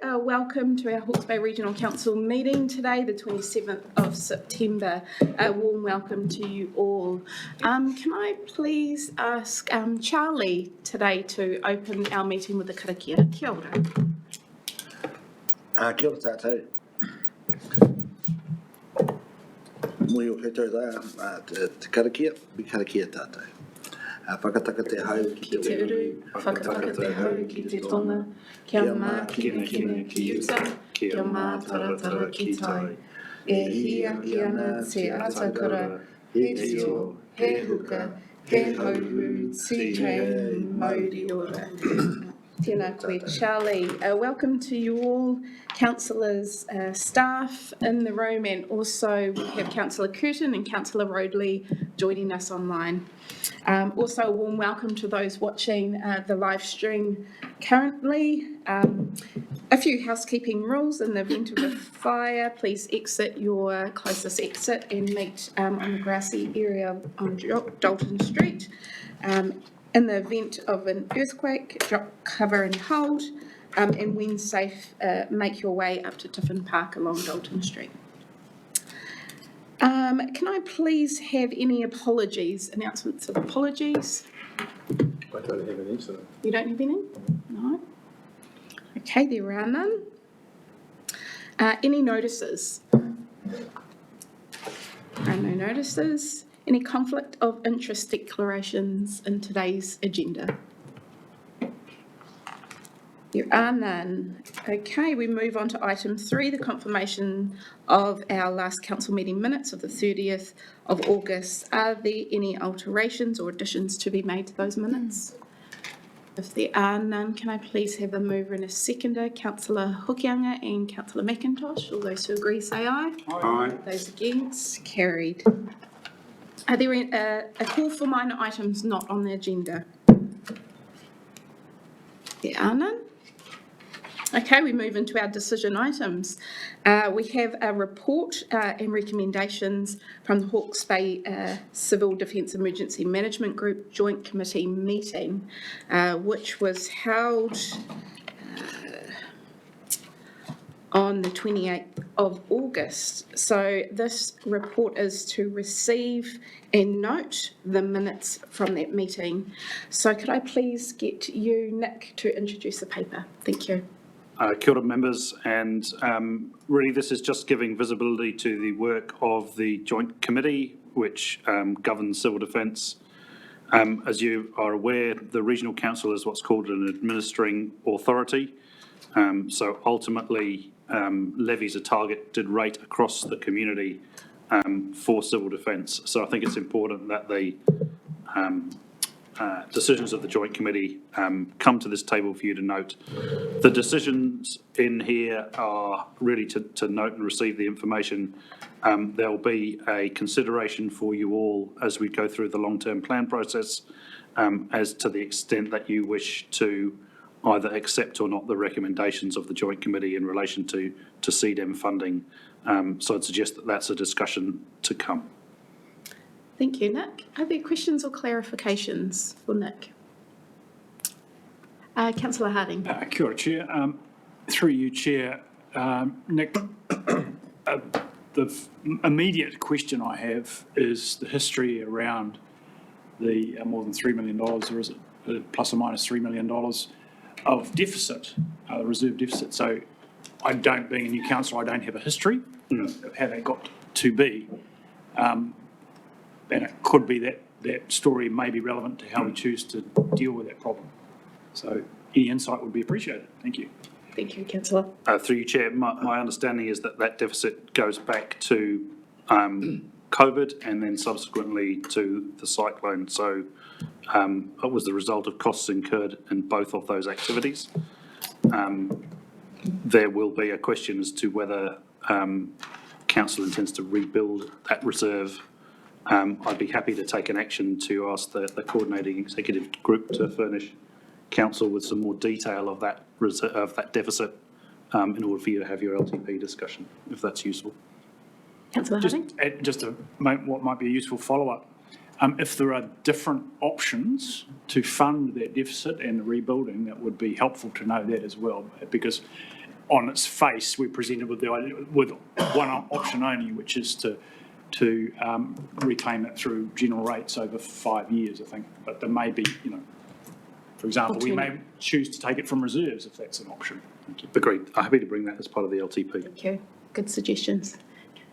Welcome to our Hawke's Bay Regional Council meeting today, the 27th of September. A warm welcome to you all. Can I please ask Charlie today to open our meeting with the karakia? Kia ora. Kia ora tātou. Mui o koutou rā, te karakia, mi karakia tātou. Whakataka te hau Ki te uru, whakataka te hau ki te tonga, kia mā kine ki uta, kia mā taratara ki tai. E hia ki ana te atakura, he tio, he huka, he hauhu, si hei, mauri ora. Tēnā koe, Charlie. Welcome to you all, councillors, staff in the room, and also we have Councillor Curtin and Councillor Roadley joining us online. Also a warm welcome to those watching the live stream currently. A few housekeeping rules: in the event of a fire, please exit your closest exit and meet on the grassy area on Dalton Street. In the event of an earthquake, drop cover and hold, and when safe, make your way up to Tiffin Park along Dalton Street. Can I please have any apologies, announcements of apologies? I don't have any, so. You don't have any? No. Okay, there are none. Any notices? No notices. Any conflict of interest declarations in today's agenda? There are none. Okay, we move on to item 3, the confirmation of our last council meeting minutes of the 30th of August. Are there any alterations or additions to be made to those minutes? If there are none, can I please have a mover and a seconder? Councillor Hokianga and Councillor McIntosh. All those who agree say aye. Aye. Those against, carried. Are there a call for minor items not on the agenda? There are none. Okay, we move into our decision items. We have a report and recommendations from the Hawke's Bay Civil Defence Emergency Management Group Joint Committee meeting, which was held on the 28th of August. So this report is to receive and note the minutes from that meeting. So could I please get you, Nick, to introduce the paper? Thank you. Kia ora members, and really this is just giving visibility to the work of the Joint Committee which governs civil defence. As you are aware, the Regional Council is what's called an administering authority, so ultimately levies a targeted rate across the community for civil defence. So I think it's important that the decisions of the Joint Committee come to this table for you to note. The decisions in here are really to note and receive the information. There'll be a consideration for you all as we go through the long-term plan process as to the extent that you wish to either accept or not the recommendations of the Joint Committee in relation to CDEM funding. So I'd suggest that that's a discussion to come. Thank you, Nick. Are there questions or clarifications for Nick? Councillor Harding. Kia ora, Chair. Through you, Chair. Nick, the immediate question I have is the history around the more than $3 million, or is it plus or minus $3 million of deficit, reserve deficit. So I don't, being a new councillor, I don't have a history of how that got to be. And it could be that that story may be relevant to how we choose to deal with that problem. So any insight would be appreciated. Thank you. Thank you, Councillor. Through you, Chair, my understanding is that deficit goes back to COVID and then subsequently to the cyclone. So it was the result of costs incurred in both of those activities. There will be a question as to whether Council intends to rebuild that reserve. I'd be happy to take an action to ask the coordinating executive group to furnish Council with some more detail of that deficit in order for you to have your LTP discussion, if that's useful. Councillor Harding. Just to make what might be a useful follow-up, if there are different options to fund that deficit and the rebuilding, that would be helpful to know that as well, because on its face, we're presented with with one option only, which is to reclaim it through general rates over 5 years, I think. But there may be, for example, we may choose to take it from reserves if that's an option. Thank you. Agreed. I'm happy to bring that as part of the LTP. Thank you. Good suggestions.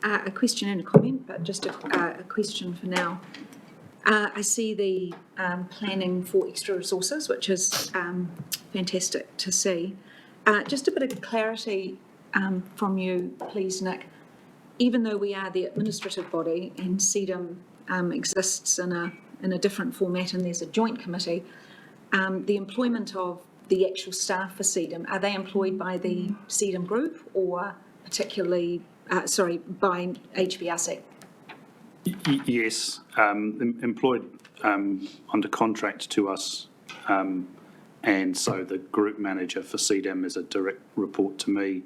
A question and a comment, but just a question for now. I see the planning for extra resources, which is fantastic to see. Just a bit of clarity from you, please, Nick. Even though we are the administrative body and CDM exists in a different format and there's a joint committee, the employment of the actual staff for CDM, are they employed by the CDM group or particularly, by HBRC? Yes, employed under contract to us, and so the group manager for CDM is a direct report to me,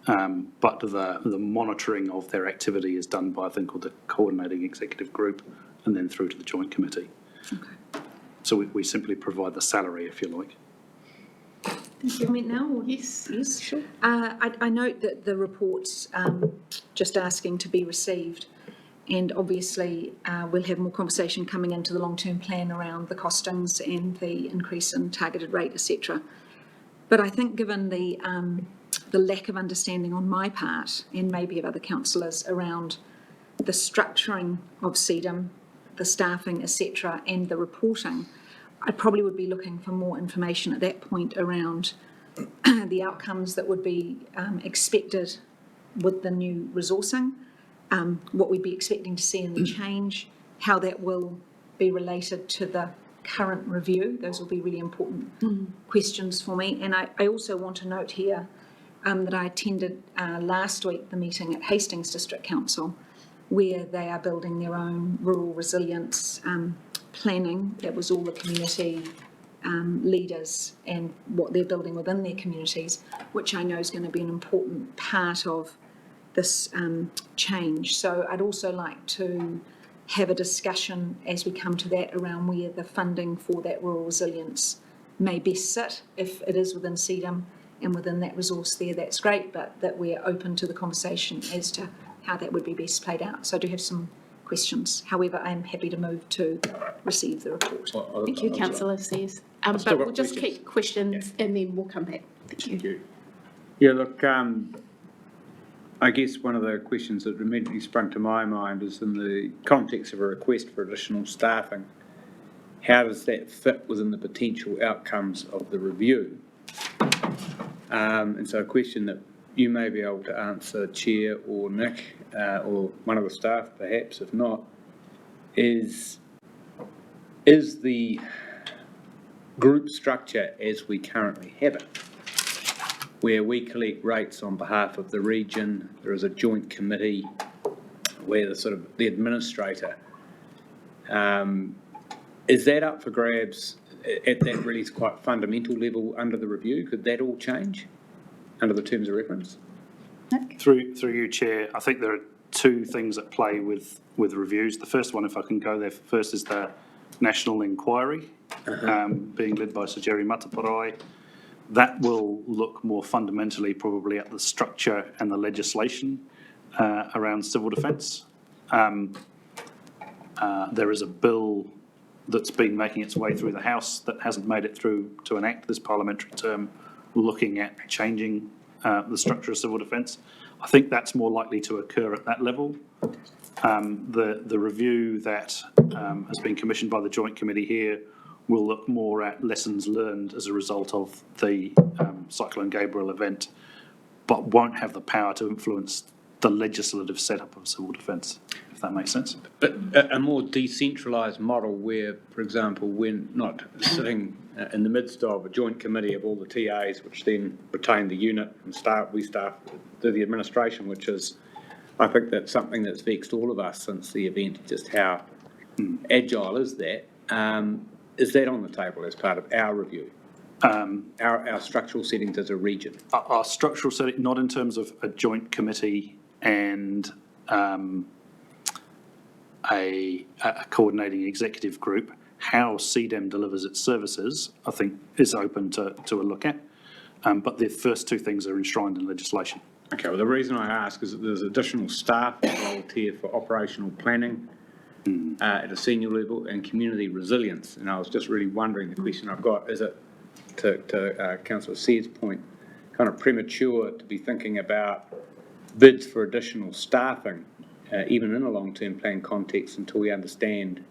but the monitoring of their activity is done by a thing called the coordinating executive group and then through to the joint committee. Okay. So we simply provide the salary, if you like. Comment now? Or? Yes. Yes. Sure. I note that the report's just asking to be received. And obviously, we'll have more conversation coming into the long-term plan around the costings and the increase in targeted rate, etc. But I think given the lack of understanding on my part, and maybe of other councillors, around the structuring of CDM, the staffing, etc., and the reporting, I probably would be looking for more information at that point around the outcomes that would be expected with the new resourcing, what we'd be expecting to see in the change, how that will be related to the current review. Those will be really important questions for me. And I also want to note here that I attended last week the meeting at Hastings District Council, where they are building their own rural resilience planning. That was all the community leaders and what they're building within their communities, which I know is going to be an important part of this change. So I'd also like to have a discussion as we come to that around where the funding for that rural resilience may best sit. If it is within CDM and within that resource there, that's great, but that we're open to the conversation as to how that would be best played out. So I do have some questions. However, I'm happy to move to receive the report. Thank you, Councillor Sears. But we'll just keep questions and then we'll come back. Thank you. Yeah, look, I guess one of the questions that immediately sprung to my mind is in the context of a request for additional staffing, how does that fit within the potential outcomes of the review? And so a question that you may be able to answer, Chair or Nick, or one of the staff perhaps, if not, is the group structure as we currently have it, where we collect rates on behalf of the region, there is a joint committee where the administrator, is that up for grabs at that really quite fundamental level under the review? Could that all change under the terms of reference? Through you, Chair, I think there are two things at play with reviews. The first one, if I can go there first, is the national inquiry being led by Sir Jerry Mataparai. That will look more fundamentally probably at the structure and the legislation around civil defence. There is a bill that's been making its way through the House that hasn't made it through to an act this parliamentary term, looking at changing the structure of civil defence. I think that's more likely to occur at that level. The review that has been commissioned by the Joint Committee here will look more at lessons learned as a result of the Cyclone Gabriel event, but won't have the power to influence the legislative setup of civil defence, if that makes sense. But a more decentralised model where, for example, we're not sitting in the midst of a joint committee of all the TAs, which then retain the unit and we staff do the administration, which is, I think that's something that's vexed all of us since the event, just how agile is that? Is that on the table as part of our review? Our structural settings as a region? Our structural setting, not in terms of a joint committee and a coordinating executive group. How CDM delivers its services, I think, is open to a look at. but the first two things are enshrined in legislation. Okay, well, the reason I ask is that there's additional staff involved here for operational planning at a senior level and community resilience. And I was just really wondering, the question I've got, is it, to Councillor Sear's point, kind of premature to be thinking about bids for additional staffing, even in a long-term plan context, until we understand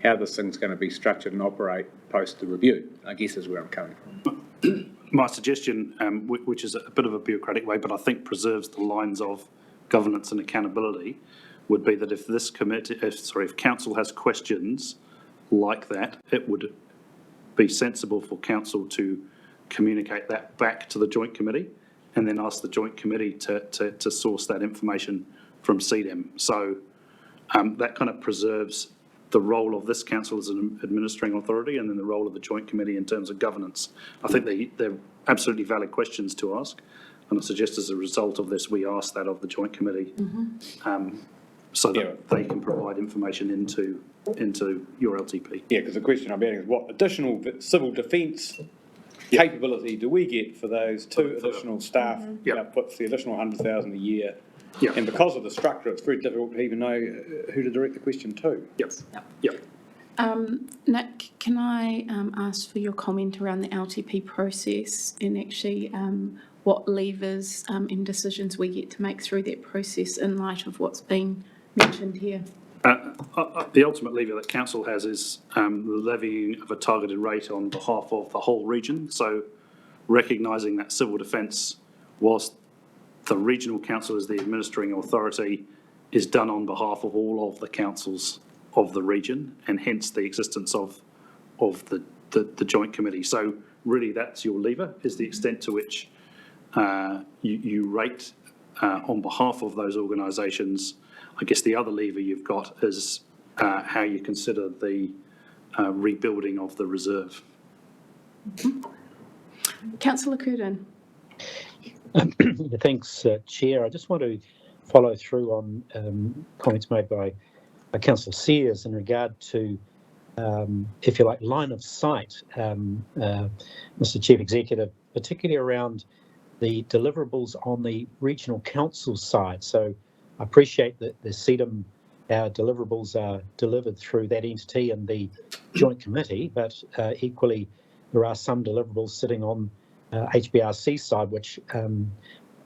how this thing's going to be structured and operate post the review, I guess is where I'm coming from. My suggestion, which is a bit of a bureaucratic way, but I think preserves the lines of governance and accountability, would be that if this committee, if council has questions like that, it would be sensible for council to communicate that back to the joint committee, and then ask the joint committee to source that information from CDEM. So that kind of preserves the role of this council as an administering authority, and then the role of the joint committee in terms of governance. I think they're absolutely valid questions to ask, and I suggest as a result of this, we ask that of the joint committee, so that they can provide information into your LTP. Yeah, because the question I'm getting is what additional civil defence capability do we get for those two additional staff? Puts the additional 100,000 a year. Yeah. And because of the structure, it's very difficult to even know who to direct the question to. Yep. Nick, can I ask for your comment around the LTP process and actually what levers and decisions we get to make through that process in light of what's been mentioned here? The ultimate lever that council has is the levying of a targeted rate on behalf of the whole region. So recognising that civil defence, whilst the regional council is the administering authority, is done on behalf of all of the councils of the region, and hence the existence of the joint committee. So really that's your lever, is the extent to which you rate on behalf of those organisations. I guess the other lever you've got is how you consider the rebuilding of the reserve. Councillor Curtin. Thanks, Chair. I just want to follow through on comments made by Councillor Sears in regard to, if you like, line of sight, Mr Chief Executive, particularly around the deliverables on the regional council side. So I appreciate that the CDEM, our deliverables are delivered through that entity and the joint committee, but equally there are some deliverables sitting on HBRC side, which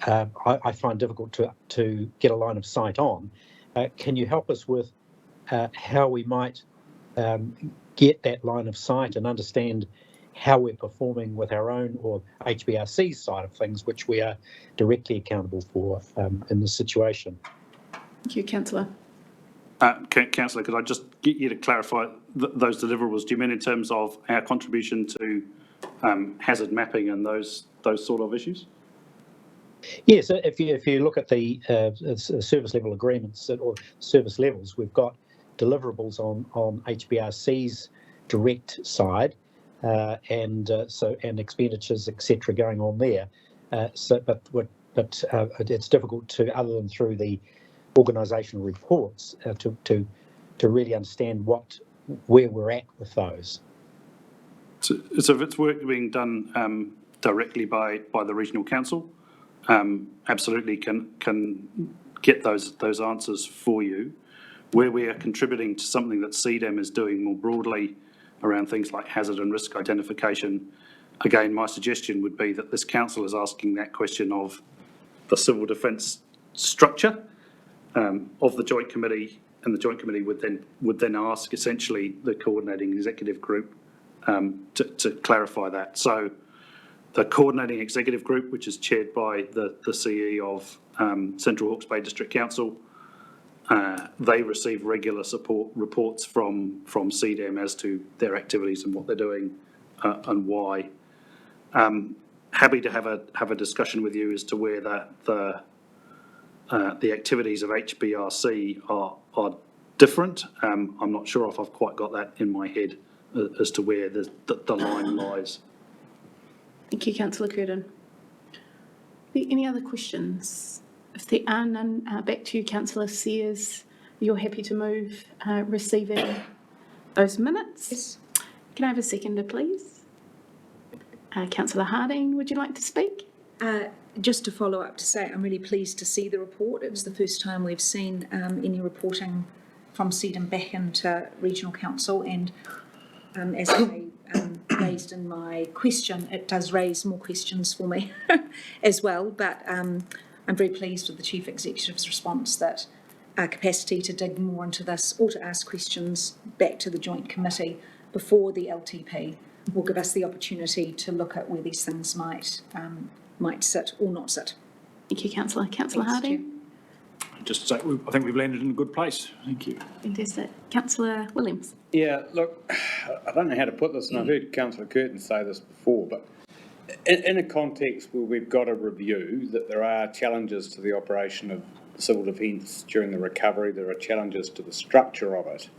I find difficult to get a line of sight on. Can you help us with how we might get that line of sight and understand how we're performing with our own or HBRC side of things, which we are directly accountable for in this situation? Thank you, Councillor. Councillor, could I just get you to clarify those deliverables? Do you mean in terms of our contribution to hazard mapping and those sort of issues? Yes, if you look at the service level agreements or service levels, we've got deliverables on HBRC's direct side, and expenditures, etc., going on there. But it's difficult to, other than through the organisational reports, to really understand where we're at with those. So if it's work being done directly by the regional council, absolutely can get those answers for you. Where we are contributing to something that CDEM is doing more broadly around things like hazard and risk identification, again, my suggestion would be that this council is asking that question of the civil defence structure of the joint committee, and the joint committee would then ask essentially the coordinating executive group to clarify that. So the coordinating executive group, which is chaired by the CE of Central Hawke's Bay District Council, they receive regular support reports from CDEM as to their activities and what they're doing and why. Happy to have a discussion with you as to where the activities of HBRC are different. I'm not sure if I've quite got that in my head as to where the line lies. Thank you, Councillor Curtin. Are there any other questions? If there are none, back to you, Councillor Sears. You're happy to move receiving those minutes? Yes. Can I have a seconder, please? Councillor Harding, would you like to speak? Just to follow up to say, I'm really pleased to see the report. It was the first time we've seen any reporting from Sedon back into Regional Council, and as I raised in my question, it does raise more questions for me as well, but I'm very pleased with the Chief Executive's response that our capacity to dig more into this or to ask questions back to the Joint Committee before the LTP will give us the opportunity to look at where these things might sit or not sit. Thank you, Councillor. Councillor Thanks, Harding? Just to say, I think we've landed in a good place. Thank you. Fantastic. Councillor Williams? Yeah, look, I don't know how to put this, and I've heard Councillor Curtin say this before, but in a context where we've got a review that there are challenges to the operation of civil defence during the recovery, there are challenges to the structure of it.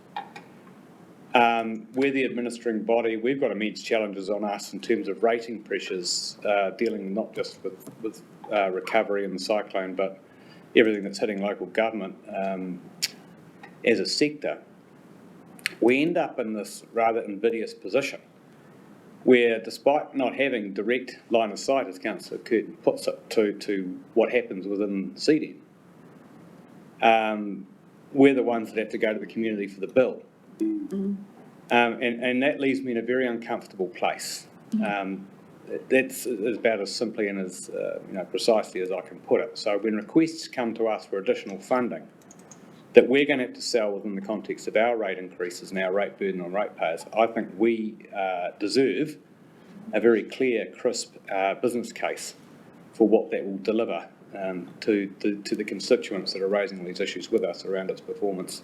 We're the administering body, we've got immense challenges on us in terms of rating pressures, dealing not just with recovery and the cyclone, but everything that's hitting local government as a sector. We end up in this rather invidious position where, despite not having direct line of sight, as Councillor Curtin puts it, to what happens within Sedon, we're the ones that have to go to the community for the bill. And that leaves me in a very uncomfortable place. That's about as simply and as precisely as I can put it. So when requests come to us for additional funding that we're going to have to sell within the context of our rate increases and our rate burden on ratepayers, I think we deserve a very clear, crisp business case for what that will deliver to the constituents that are raising these issues with us around its performance,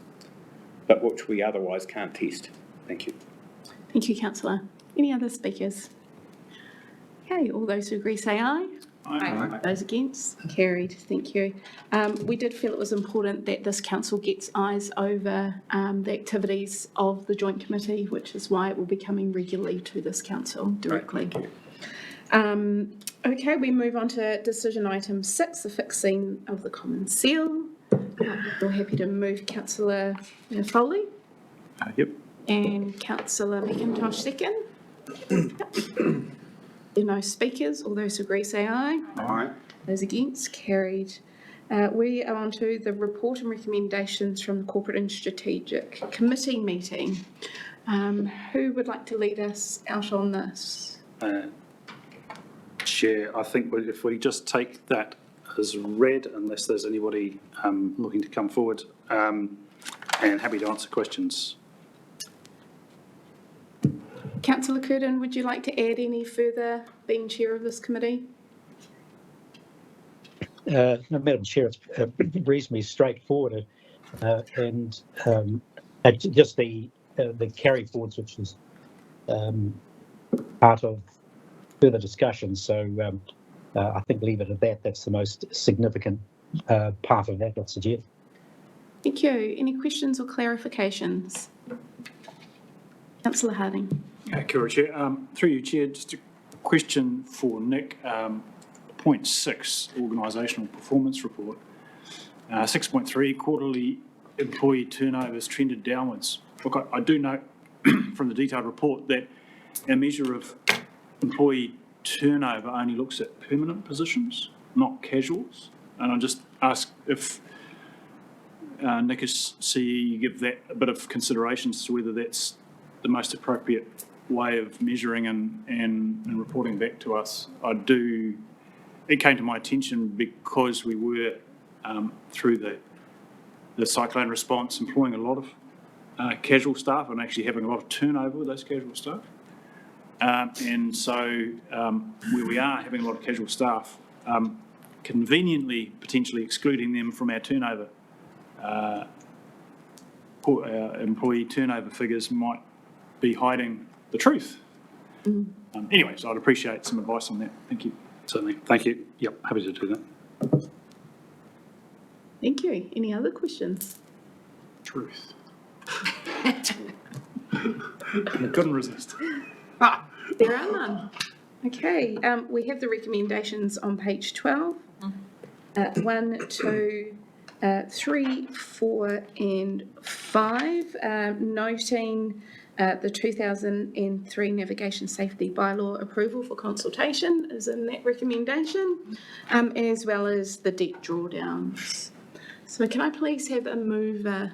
but which we otherwise can't test. Thank you. Thank you, Councillor. Any other speakers? Okay, all those who agree say aye. Aye. Those against? Carried. Thank you. We did feel it was important that this council gets eyes over the activities of the Joint Committee, which is why it will be coming regularly to this council directly. Thank you. Okay, we move on to decision item 6, the fixing of the common seal. We're happy to move Councillor Foley Yep. and Councillor McIntosh second. There are no speakers. All those who agree say aye. Aye. Those against? Carried. We are on to the report and recommendations from the Corporate and Strategic Committee meeting. Who would like to lead us out on this? Chair, I think if we just take that as read, unless there's anybody looking to come forward, and happy to answer questions. Councillor Curtin, would you like to add any further, being chair of this committee? No, Madam Chair, it's reasonably straightforward, and just the carry forwards, which is part of further discussion. So I think leave it at that. That's the most significant part of that, I'd suggest. Thank you. Any questions or clarifications? Councillor Harding. Kia ora, Chair. Through you, Chair, just a question for Nick. Point 6, Organisational Performance Report. 6.3, quarterly employee turnover has trended downwards. Look, I do note from the detailed report that our measure of employee turnover only looks at permanent positions, not casuals. And I just ask if Nick as CE, you give that a bit of consideration as to whether that's the most appropriate way of measuring and reporting back to us. It came to my attention because we were, through the cyclone response, employing a lot of casual staff and actually having a lot of turnover with those casual staff. And so where we are having a lot of casual staff, conveniently potentially excluding them from our turnover, our employee turnover figures might be hiding the truth. Anyway, so I'd appreciate some advice on that. Thank you. Certainly. Thank you. Yep, happy to do that. Thank you. Any other questions? Truth. I couldn't resist. There are none. Okay, we have the recommendations on page 12. 1, 2, 3, 4 and 5, noting The 2003 Navigation Safety Bylaw approval for consultation is in that recommendation, as well as the debt drawdowns. So can I please have a mover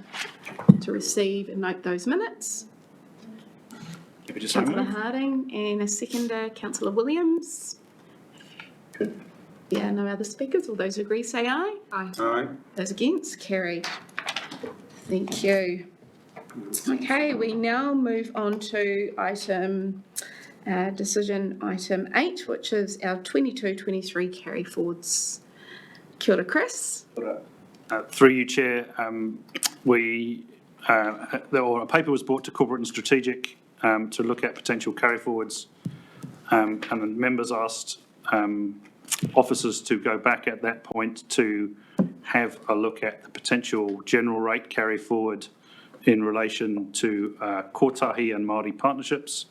to receive and note those minutes? Happy to so Councillor move. Harding, and a seconder, Councillor Williams. Yeah, no other speakers. All those who agree say aye. Aye. Those against, carried. Thank you. Okay, we now move on to decision item 8, which is our 22-23 carry forwards. Kia ora, Chris. Through you, Chair, a paper was brought to Corporate and Strategic to look at potential carry forwards, and the members asked officers to go back at that point to have a look at the potential general rate carry forward in relation to kotahi and Māori partnerships,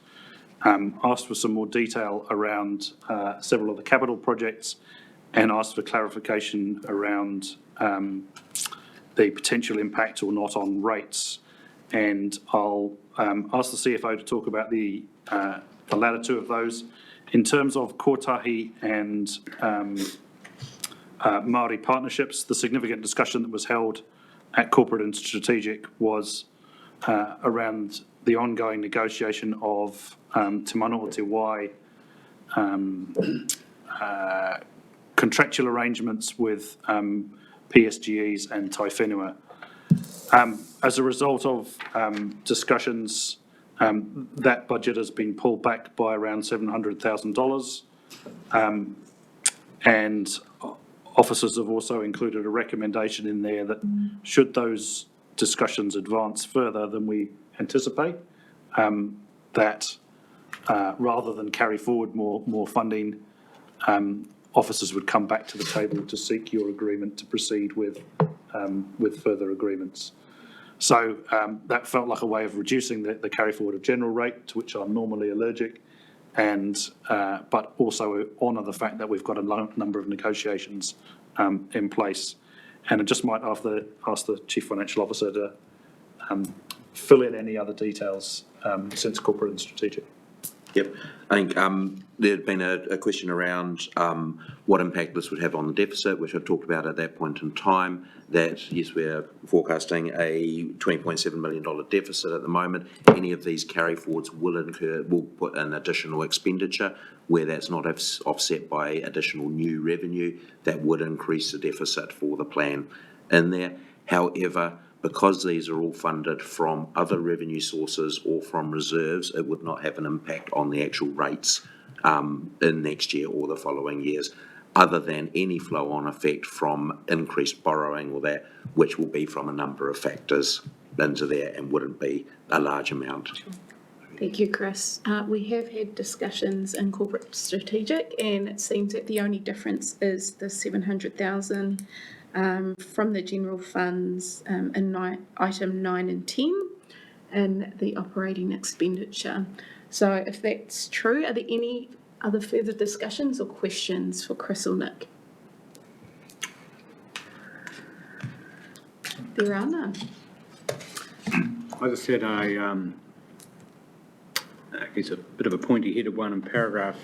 asked for some more detail around several of the capital projects, and asked for clarification around the potential impact or not on rates. And I'll ask the CFO to talk about the latter two of those. In terms of kotahi and Māori partnerships, the significant discussion that was held at Corporate and Strategic was around the ongoing negotiation of Te Mana o Te Wai contractual arrangements with PSGEs and Tai Whenua. As a result of discussions, that budget has been pulled back by around $700,000, and officers have also included a recommendation in there that should those discussions advance further than we anticipate, that rather than carry forward more funding, officers would come back to the table to seek your agreement to proceed with further agreements. So that felt like a way of reducing the carry forward of general rate, to which I'm normally allergic, and but also honour the fact that we've got a number of negotiations in place. And I just might ask the Chief Financial Officer to fill in any other details since Corporate and Strategic. Yep, I think there had been a question around what impact this would have on the deficit, which I talked about at that point in time, that yes, we're forecasting a $20.7 million deficit at the moment. Any of these carry forwards will put in additional expenditure where that's not offset by additional new revenue that would increase the deficit for the plan in there. However, because these are all funded from other revenue sources or from reserves, it would not have an impact on the actual rates in next year or the following years, other than any flow-on effect from increased borrowing or that, which will be from a number of factors into there and wouldn't be a large amount. Thank you, Chris. We have had discussions in Corporate Strategic, and it seems that the only difference is the $700,000 from the general funds in item 9 and 10 and the operating expenditure. So if that's true, are there any other further discussions or questions for Chris or Nick? There are none. I just had it's a bit of a pointy-headed one in paragraph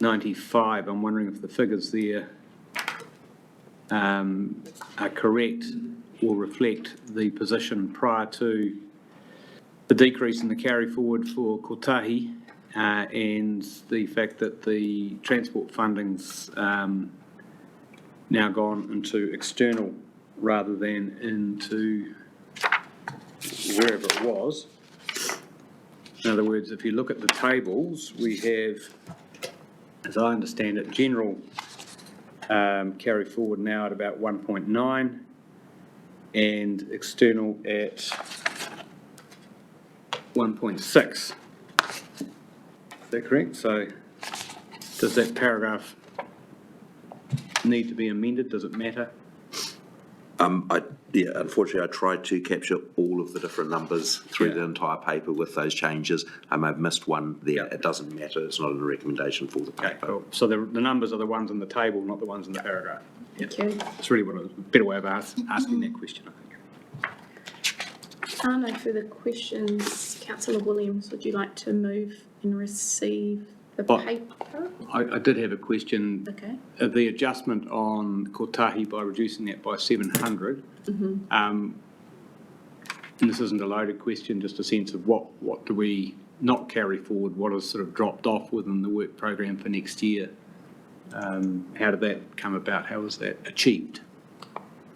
95. I'm wondering if the figures there are correct or reflect the position prior to the decrease in the carry forward for kotahi and the fact that the transport funding's now gone into external rather than into wherever it was. In other words, if you look at the tables, we have, as I understand it, general carry forward now at about 1.9 and external at 1.6. Is that correct? So does that paragraph need to be amended? Does it matter? Yeah, unfortunately, I tried to capture all of the different numbers through the entire paper with those changes. I may have missed one there. It doesn't matter. It's not a recommendation for the paper. Cool. So the numbers are the ones in the table, not the ones in the paragraph. Thank you. That's really what a better way of asking that question, I think. are no further questions, councillor Williams, would you like to move and receive the paper? I did have a question. Okay. The adjustment on Kotahi by reducing that by 700. And this isn't a loaded question, just a sense of what do we not carry forward, what has sort of dropped off within the work program for next year? How did that come about? How was that achieved?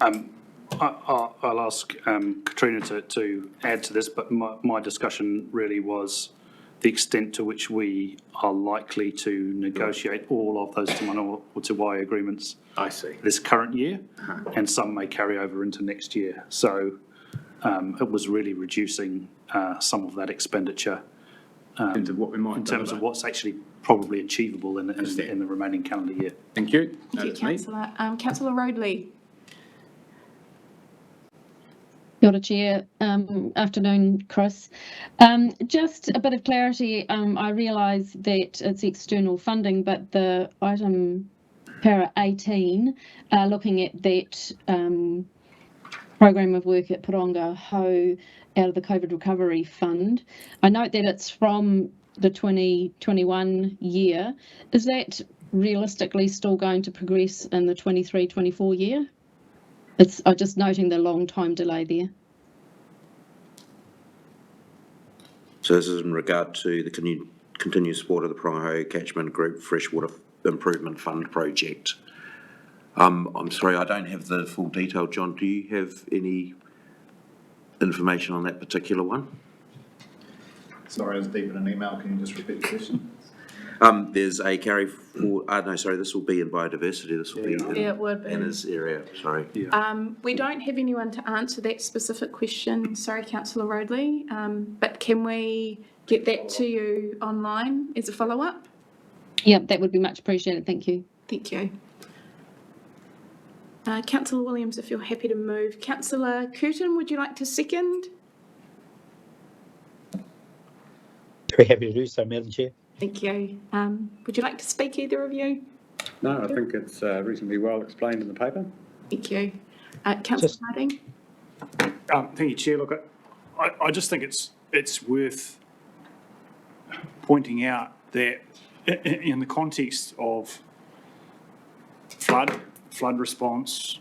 I'll ask Katrina to add to this, but my discussion really was the extent to which we are likely to negotiate all of those Te Manawa o Te Wai agreements I see. this current year, and some may carry over into next year. So it was really reducing some of that expenditure In terms of what we might in terms deliver. of what's actually probably achievable in the remaining calendar year. Thank you. Thank you, That's me. councillor. Councillor Roadley. Kia ora, Chair. Afternoon, Chris. Just a bit of clarity. I realise that it's external funding, but the item para 18, looking at that program of work at Paronga Ho out of the COVID Recovery Fund. I note that it's from the 2021 year. Is that realistically still going to progress in the 23-24 year? I'm just noting the long time delay there. So this is in regard to the continued support of the Paronga Catchment Group Freshwater Improvement Fund project. I'm sorry, I don't have the full detail. John, do you have any information on that particular one? Sorry, I was deep in an email. Can you just repeat the question? There's a carry forward, no, sorry, this will be in biodiversity. This will be Yeah, it would be. in his area, sorry. We don't have anyone to answer that specific question. Sorry, councillor Roadley. But can we get that to you online as a follow-up? Yep, that would be much appreciated. Thank you. Thank you. Councillor Williams, if you're happy to move. Councillor Curtin, would you like to second? Very happy to do so, Madam Chair. Thank you. Would you like to speak, either of you? No, I think it's reasonably well explained in the paper. Thank you. Councillor Harding? Thank you, Chair. Look, I just think it's worth pointing out that in the context of flood response,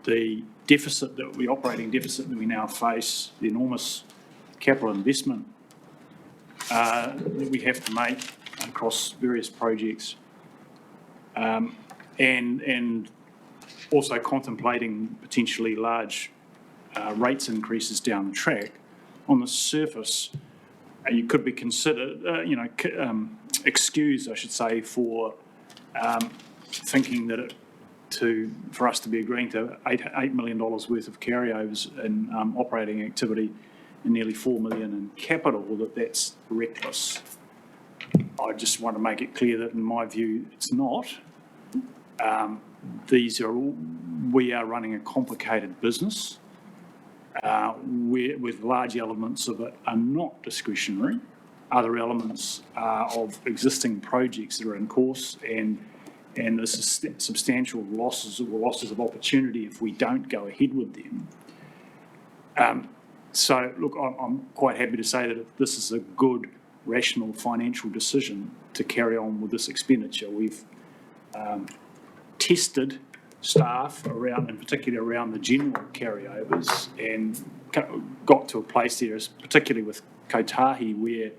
the operating deficit that we now face, the enormous capital investment that we have to make across various projects, and also contemplating potentially large rates increases down the track. On the surface, you could be considered, excused, I should say, for thinking that for us to be agreeing to $8 million worth of carryovers in operating activity and nearly $4 million in capital, that's reckless. I just want to make it clear that in my view, it's not. We are running a complicated business with large elements of it are not discretionary. Other elements of existing projects that are in course, and there's substantial losses of opportunity if we don't go ahead with them. So, look, I'm quite happy to say that this is a good, rational financial decision to carry on with this expenditure. We've tested staff around, in particular around the general carryovers, and got to a place there, particularly with Kotahi, where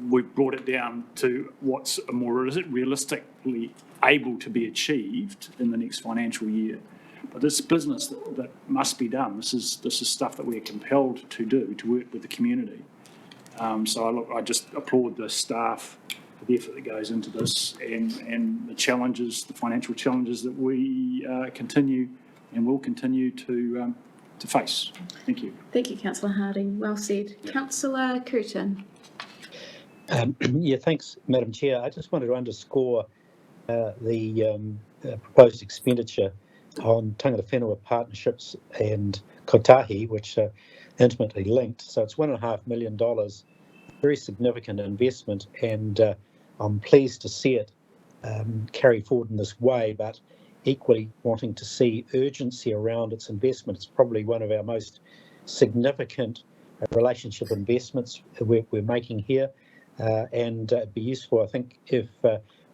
we've brought it down to what's more realistically able to be achieved in the next financial year. But this business that must be done. This is stuff that we are compelled to do, to work with the community. So I just applaud the staff for the effort that goes into this, and the challenges, the financial challenges that we continue and will continue to face. Thank you. Thank you, councillor Harding. Well said. Councillor Curtin. Yeah, thanks, Madam Chair. I just wanted to underscore the proposed expenditure on tangata whenua partnerships and Kotahi, which are intimately linked. So it's $1.5 million, very significant investment, and I'm pleased to see it carry forward in this way, but equally wanting to see urgency around its investment. It's probably one of our most significant relationship investments we're making here, and it'd be useful, I think, if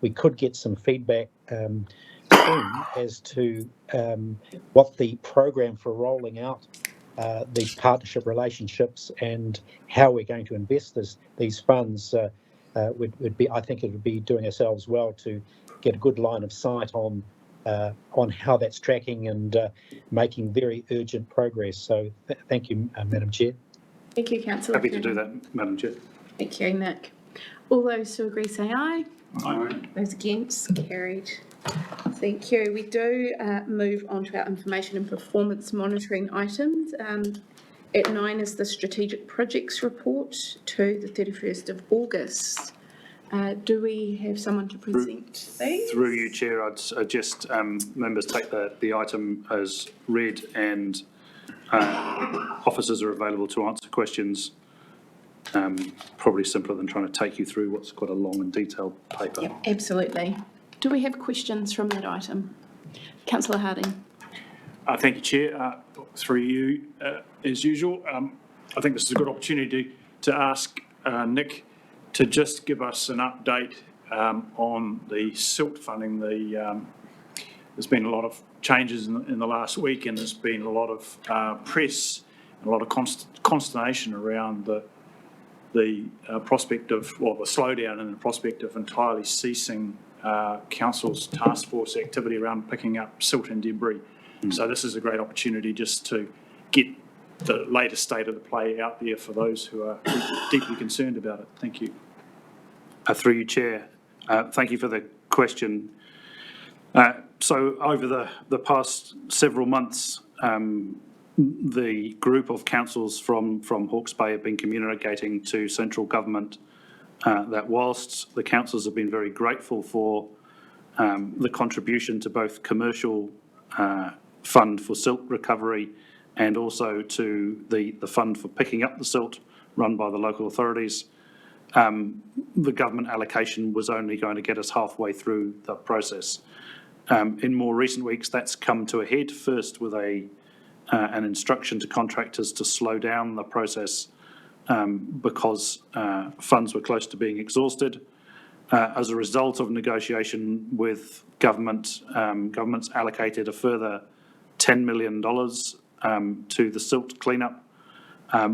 we could get some feedback soon as to what the program for rolling out these partnership relationships and how we're going to invest these funds would be. I think it would be doing ourselves well to get a good line of sight on how that's tracking and making very urgent progress. So thank you, Madam Chair. Thank you, Councillor. Happy to do that, Madam Chair. Thank you, Nick. All those who agree say aye. Aye. Those against, carried. Thank you. We do move on to our information and performance monitoring items. At 9 is the strategic projects report to the 31st of August. Do we have someone to present these? Through you, Chair, I'd suggest members take the item as read, and officers are available to answer questions. Probably simpler than trying to take you through what's quite a long and detailed paper. Yep, absolutely. Do we have questions from that item? Councillor Harding. Thank you, Chair. Through you, as usual. I think this is a good opportunity to ask Nick to just give us an update on the silt funding. There's been a lot of changes in the last week, and there's been a lot of press and a lot of consternation around the prospect of, well, the slowdown and the prospect of entirely ceasing council's task force activity around picking up silt and debris. So this is a great opportunity just to get the latest state of the play out there for those who are deeply concerned about it. Thank you. Through you, Chair. Thank you for the question. So over the past several months, the group of councils from Hawke's Bay have been communicating to central government that whilst the councils have been very grateful for the contribution to both commercial fund for silt recovery and also to the fund for picking up the silt run by the local authorities, the government allocation was only going to get us halfway through the process. In more recent weeks, that's come to a head, first with an instruction to contractors to slow down the process because funds were close to being exhausted. As a result of negotiation with government, government's allocated a further $10 million to the silt cleanup,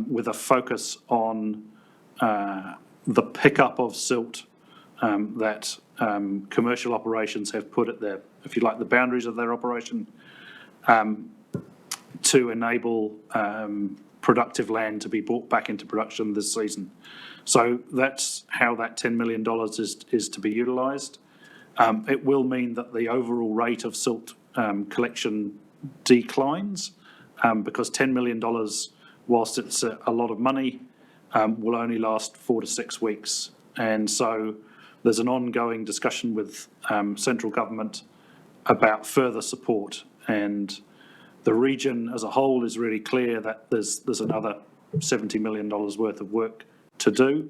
with a focus on the pickup of silt that commercial operations have put at their, if you like, the boundaries of their operation, to enable productive land to be brought back into production this season. So that's how that $10 million is to be utilised. It will mean that the overall rate of silt collection declines, because $10 million, whilst it's a lot of money, will only last 4 to 6 weeks. And so there's an ongoing discussion with central government about further support, and the region as a whole is really clear that there's another $70 million worth of work to do,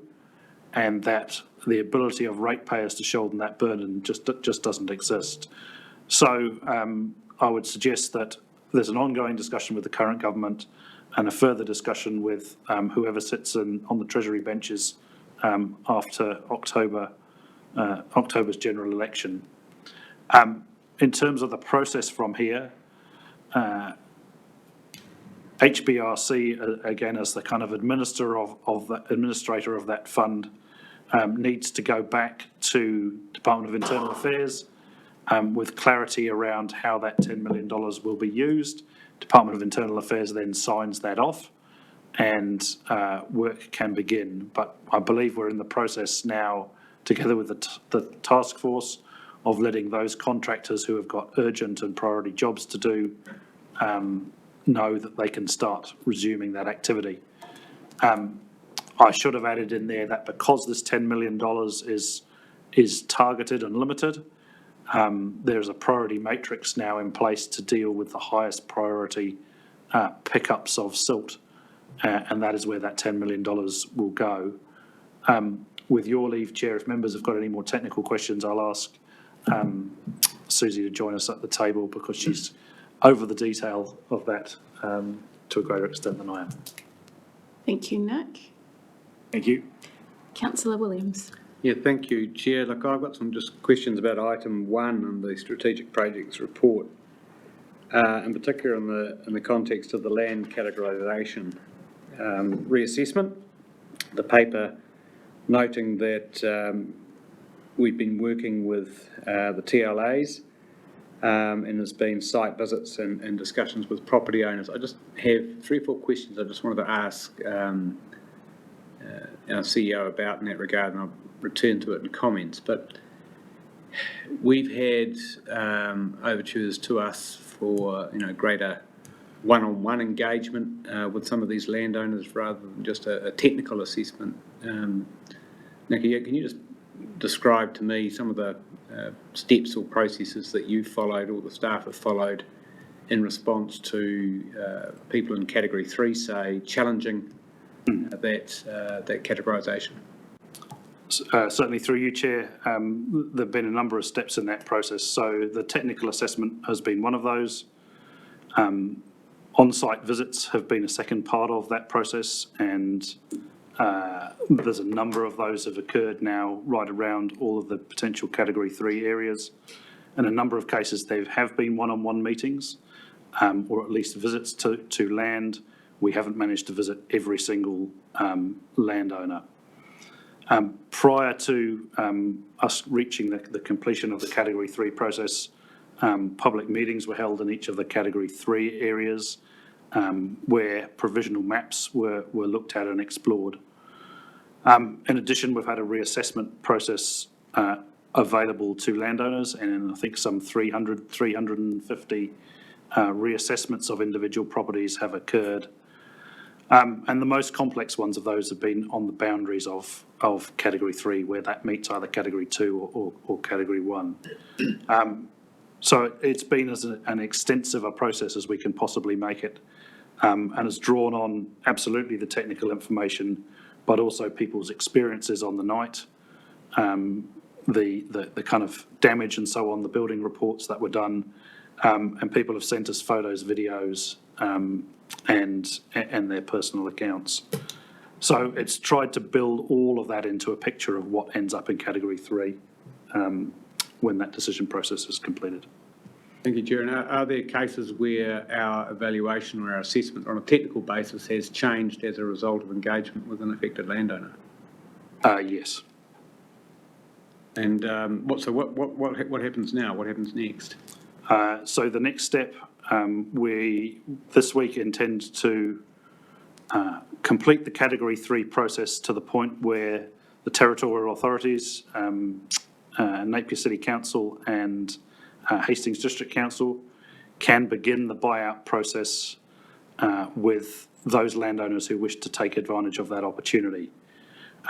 and that the ability of ratepayers to shoulder that burden just doesn't exist. So I would suggest that there's an ongoing discussion with the current government and a further discussion with whoever sits on the Treasury benches after October's general election. In terms of the process from here, HBRC, again, as the kind of administrator of that fund, needs to go back to Department of Internal Affairs with clarity around how that $10 million will be used. Department of Internal Affairs then signs that off, and work can begin. But I believe we're in the process now, together with the task force, of letting those contractors who have got urgent and priority jobs to do know that they can start resuming that activity. I should have added in there that because this $10 million is targeted and limited, there's a priority matrix now in place to deal with the highest priority pickups of silt, and that is where that $10 million will go. With your leave, Chair, if members have got any more technical questions, I'll ask Susie to join us at the table, because she's over the detail of that to a greater extent than I am. Thank you, Nick. Thank you. Councillor Williams. Yeah, thank you, Chair. Look, I've got some just questions about item 1 in the strategic projects report, in particular in the context of the land categorisation reassessment. The paper noting that we've been working with the TLAs and there's been site visits and discussions with property owners. I just have 3 or 4 questions I just wanted to ask our CEO about in that regard, and I'll return to it in comments. But we've had overtures to us for greater one-on-one engagement with some of these landowners rather than just a technical assessment. Nicky, can you just describe to me some of the steps or processes that you've followed or the staff have followed in response to people in Category 3, say, challenging that categorisation? Certainly through you, Chair, there have been a number of steps in that process. So the technical assessment has been one of those. On-site visits have been a second part of that process, and there's a number of those have occurred now right around all of the potential Category 3 areas. In a number of cases, there have been one-on-one meetings, or at least visits to land. We haven't managed to visit every single landowner. Prior to us reaching the completion of the Category 3 process, public meetings were held in each of the Category 3 areas where provisional maps were looked at and explored. In addition, we've had a reassessment process available to landowners, and I think some 350 reassessments of individual properties have occurred. And the most complex ones of those have been on the boundaries of Category 3, where that meets either Category 2 or Category 1. So it's been as an extensive a process as we can possibly make it, and has drawn on absolutely the technical information, but also people's experiences on the night, the kind of damage and so on, the building reports that were done, and people have sent us photos, videos, and their personal accounts. So it's tried to build all of that into a picture of what ends up in Category 3 when that decision process is completed. Thank you, Chair. And are there cases where our evaluation or our assessment on a technical basis has changed as a result of engagement with an affected landowner? Yes. And what happens now? What happens next? So the next step, we this week intend to complete the Category 3 process to the point where the territorial authorities, Napier City Council and Hastings District Council, can begin the buyout process with those landowners who wish to take advantage of that opportunity.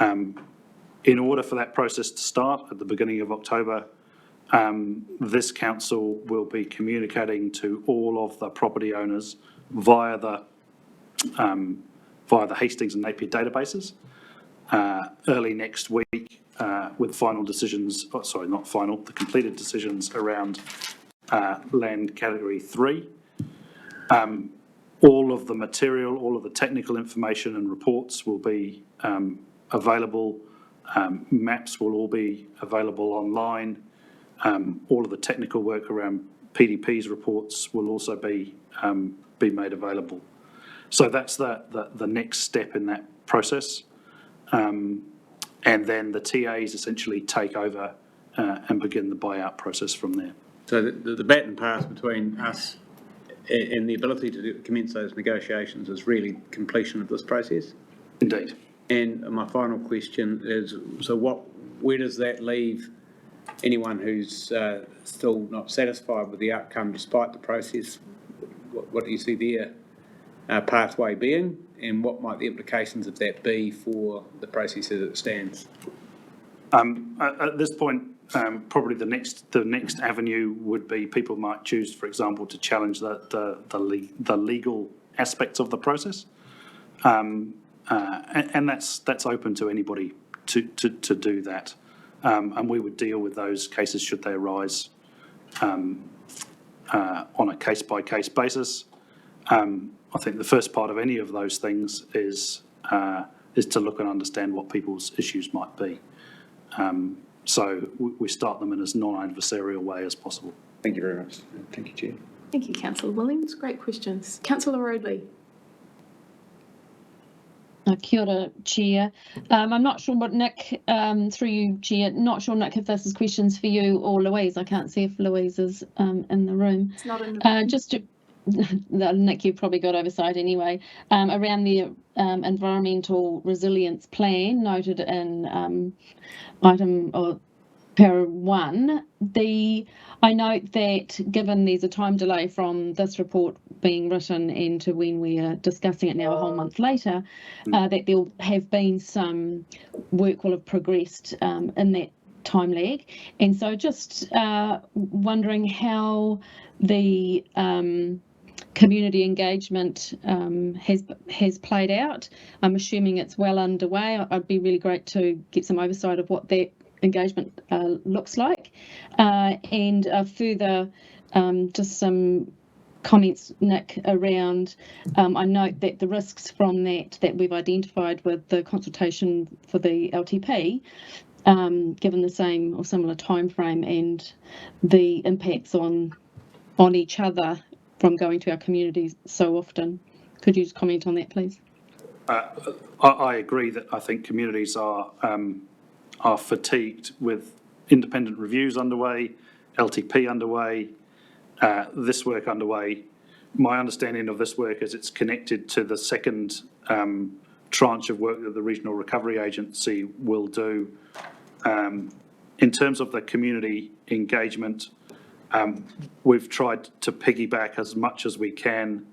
In order for that process to start at the beginning of October, this council will be communicating to all of the property owners via the Hastings and Napier databases early next week with final decisions, the completed decisions around land Category 3. All of the material, all of the technical information and reports will be available. Maps will all be available online. All of the technical work around PDP's reports will also be made available. So that's the next step in that process. And then the TAs essentially take over and begin the buyout process from there. So the baton pass between us and the ability to commence those negotiations is really completion of this process? Indeed. And my final question is, so where does that leave anyone who's still not satisfied with the outcome despite the process? What do you see their pathway being, and what might the implications of that be for the process as it stands? At this point, probably the next avenue would be people might choose, for example, to challenge the legal aspects of the process, and that's open to anybody to do that, and we would deal with those cases should they arise on a case-by-case basis. I think the first part of any of those things is to look and understand what people's issues might be. So we start them in as non-adversarial way as possible. Thank you very much. Thank you, Chair. Thank you, Councillor Williams. Great questions. Councillor Roadley. Kia ora, Chair. I'm not sure what Nick, through you, Chair, not sure, Nick, if this is questions for you or Louise. I can't see if Louise is in the room. It's not in the room. Just to, Nick, you've probably got oversight anyway, around the environmental resilience plan noted in item or para 1. I note that given there's a time delay from this report being written and to when we are discussing it now a whole month later, that there'll have been some work will have progressed in that time lag. And so just wondering how the community engagement has played out. I'm assuming it's well underway. I'd be really great to get some oversight of what that engagement looks like, and further just some comments, Nick, around I note that the risks from that we've identified with the consultation for the LTP, given the same or similar time frame and the impacts on each other from going to our communities so often. Could you just comment on that, please? I agree that I think communities are fatigued with independent reviews underway, LTP underway, this work underway. My understanding of this work is it's connected to the second tranche of work that the Regional Recovery Agency will do. In terms of the community engagement, we've tried to piggyback as much as we can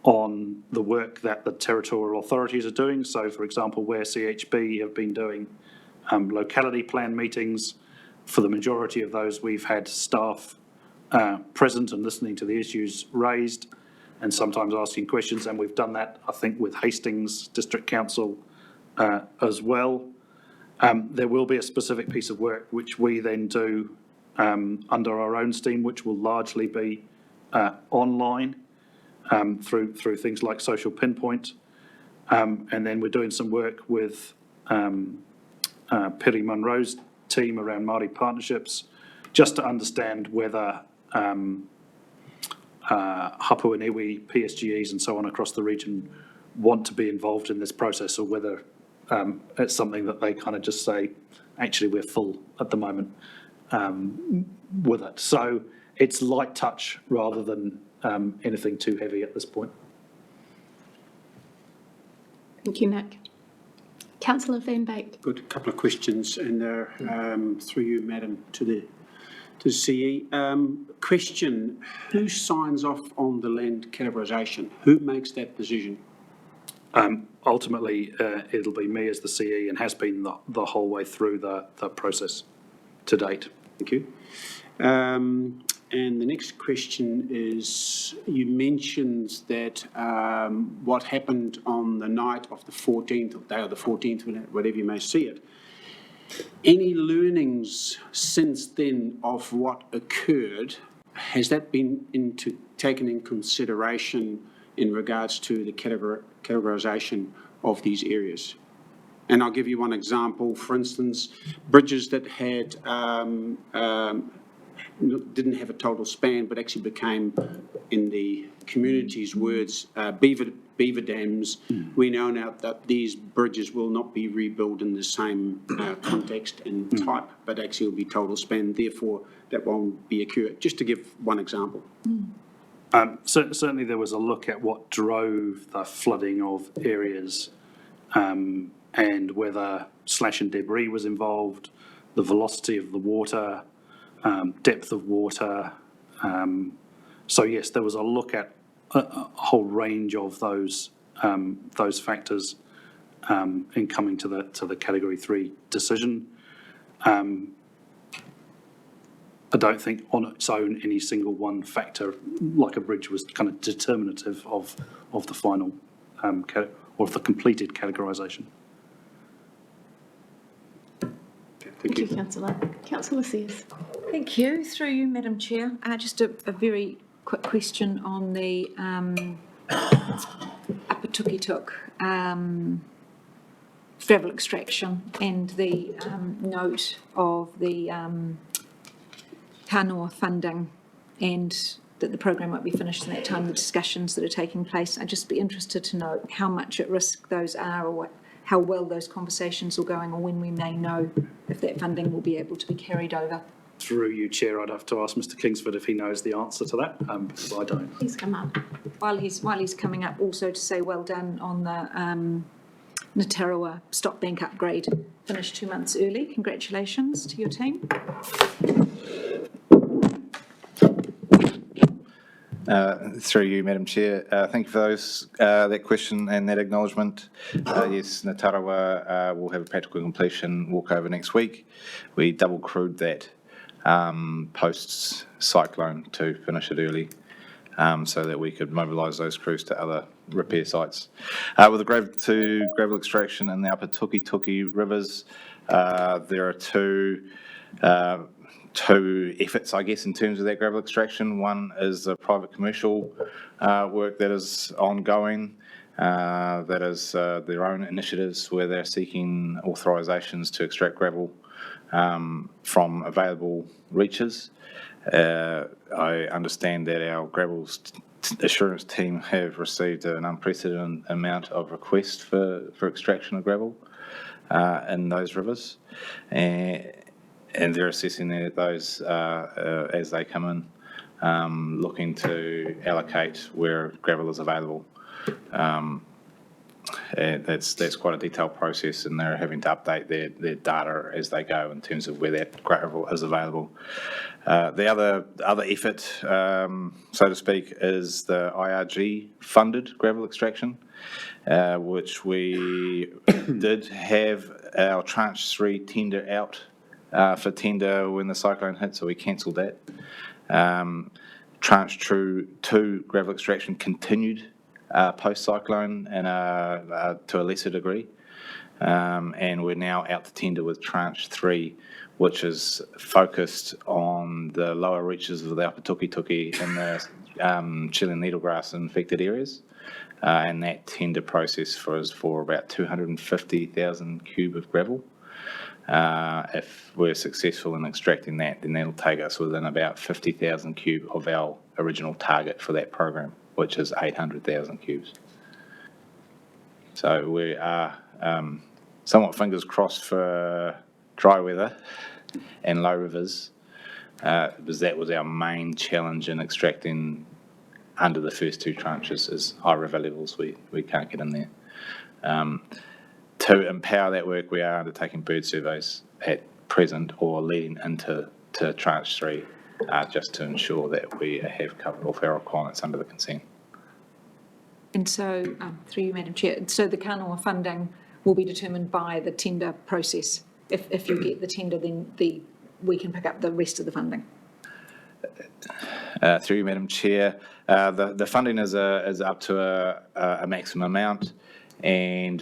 on the work that the territorial authorities are doing. So, for example, where CHB have been doing locality plan meetings, for the majority of those we've had staff present and listening to the issues raised and sometimes asking questions, and we've done that, I think, with Hastings District Council as well. There will be a specific piece of work which we then do under our own steam, which will largely be online through things like Social Pinpoint. And then we're doing some work with Piri Munro's team around Māori partnerships, just to understand whether Hapu and Iwi, PSGEs and so on across the region want to be involved in this process, or whether it's something that they kind of just say, actually, we're full at the moment with it. So it's light touch rather than anything too heavy at this point. Thank you, Nick. Councillor Van Beek. Good. A couple of questions, and they're through you, Madam, to the CE. Question: who signs off on the land categorisation? Who makes that decision? Ultimately, it'll be me as the CE, and has been the whole way through the process to date. Thank you. And the next question is, you mentioned that what happened on the night of the 14th, or day of the 14th, whatever you may see it. Any learnings since then of what occurred? Has that been taken in consideration in regards to the categorisation of these areas? And I'll give you one example. For instance, bridges that had didn't have a total span, but actually became, in the community's words, beaver dams. We know now that these bridges will not be rebuilt in the same context and type, but actually will be total span. Therefore, that won't be occur. Just to give one example. Certainly there was a look at what drove the flooding of areas and whether slash and debris was involved, the velocity of the water, depth of water. So yes, there was a look at a whole range of those factors in coming to the Category 3 decision. I don't think on its own any single one factor, like a bridge, was kind of determinative of the final or of the completed categorisation. Thank you, Councillor. Councillor Sears. Thank you. Through you, Madam Chair. Just a very quick question on the Upper Tukituk, gravel extraction and the note of the Kanoa funding, and that the program won't be finished in that time, the discussions that are taking place. I'd just be interested to know how much at risk those are, or how well those conversations are going, or when we may know if that funding will be able to be carried over. Through you, Chair, I'd have to ask Mr Kingsford if he knows the answer to that, because I don't. Please come up. While he's coming up, also to say well done on the Ngātarewa stock bank upgrade, finished 2 months early. Congratulations to your team. Through you, Madam Chair. Thank you for that question and that acknowledgement. Yes, Ngātarewa will have a practical completion walkover next week. We double crewed that post-cyclone to finish it early, so that we could mobilise those crews to other repair sites. With regard to gravel extraction in the Upper Tuki rivers, there are two efforts, I guess, in terms of that gravel extraction. One is the private commercial work that is ongoing. That is their own initiatives where they're seeking authorisations to extract gravel from available reaches. I understand that our gravel assurance team have received an unprecedented amount of requests for extraction of gravel in those rivers, and they're assessing those as they come in, looking to allocate where gravel is available. And that's quite a detailed process, and they're having to update their data as they go in terms of where that gravel is available. The other effort, so to speak, is the IRG funded gravel extraction, which we did have our tranche 3 tender out for tender when the cyclone hit, so we cancelled that. Tranche 2 gravel extraction continued post-cyclone and to a lesser degree, and we're now out to tender with tranche 3, which is focused on the lower reaches of the Upper Tuki and the Chilean needlegrass infected areas, and that tender process is for about 250,000 cube of gravel. If we're successful in extracting that, then that'll take us within about 50,000 cube of our original target for that program, which is 800,000 cubes. So we are somewhat fingers crossed for dry weather and low rivers, because that was our main challenge in extracting under the first 2 tranches, is high river levels. We can't get in there. To empower that work, we are undertaking bird surveys at present or leading into tranche 3, just to ensure that we have covered all our requirements under the consent. And so, through you, Madam Chair, so the Kanoa funding will be determined by the tender process. If you get the tender, then we can pick up the rest of the funding. Through you, Madam Chair, the funding is up to a maximum amount, and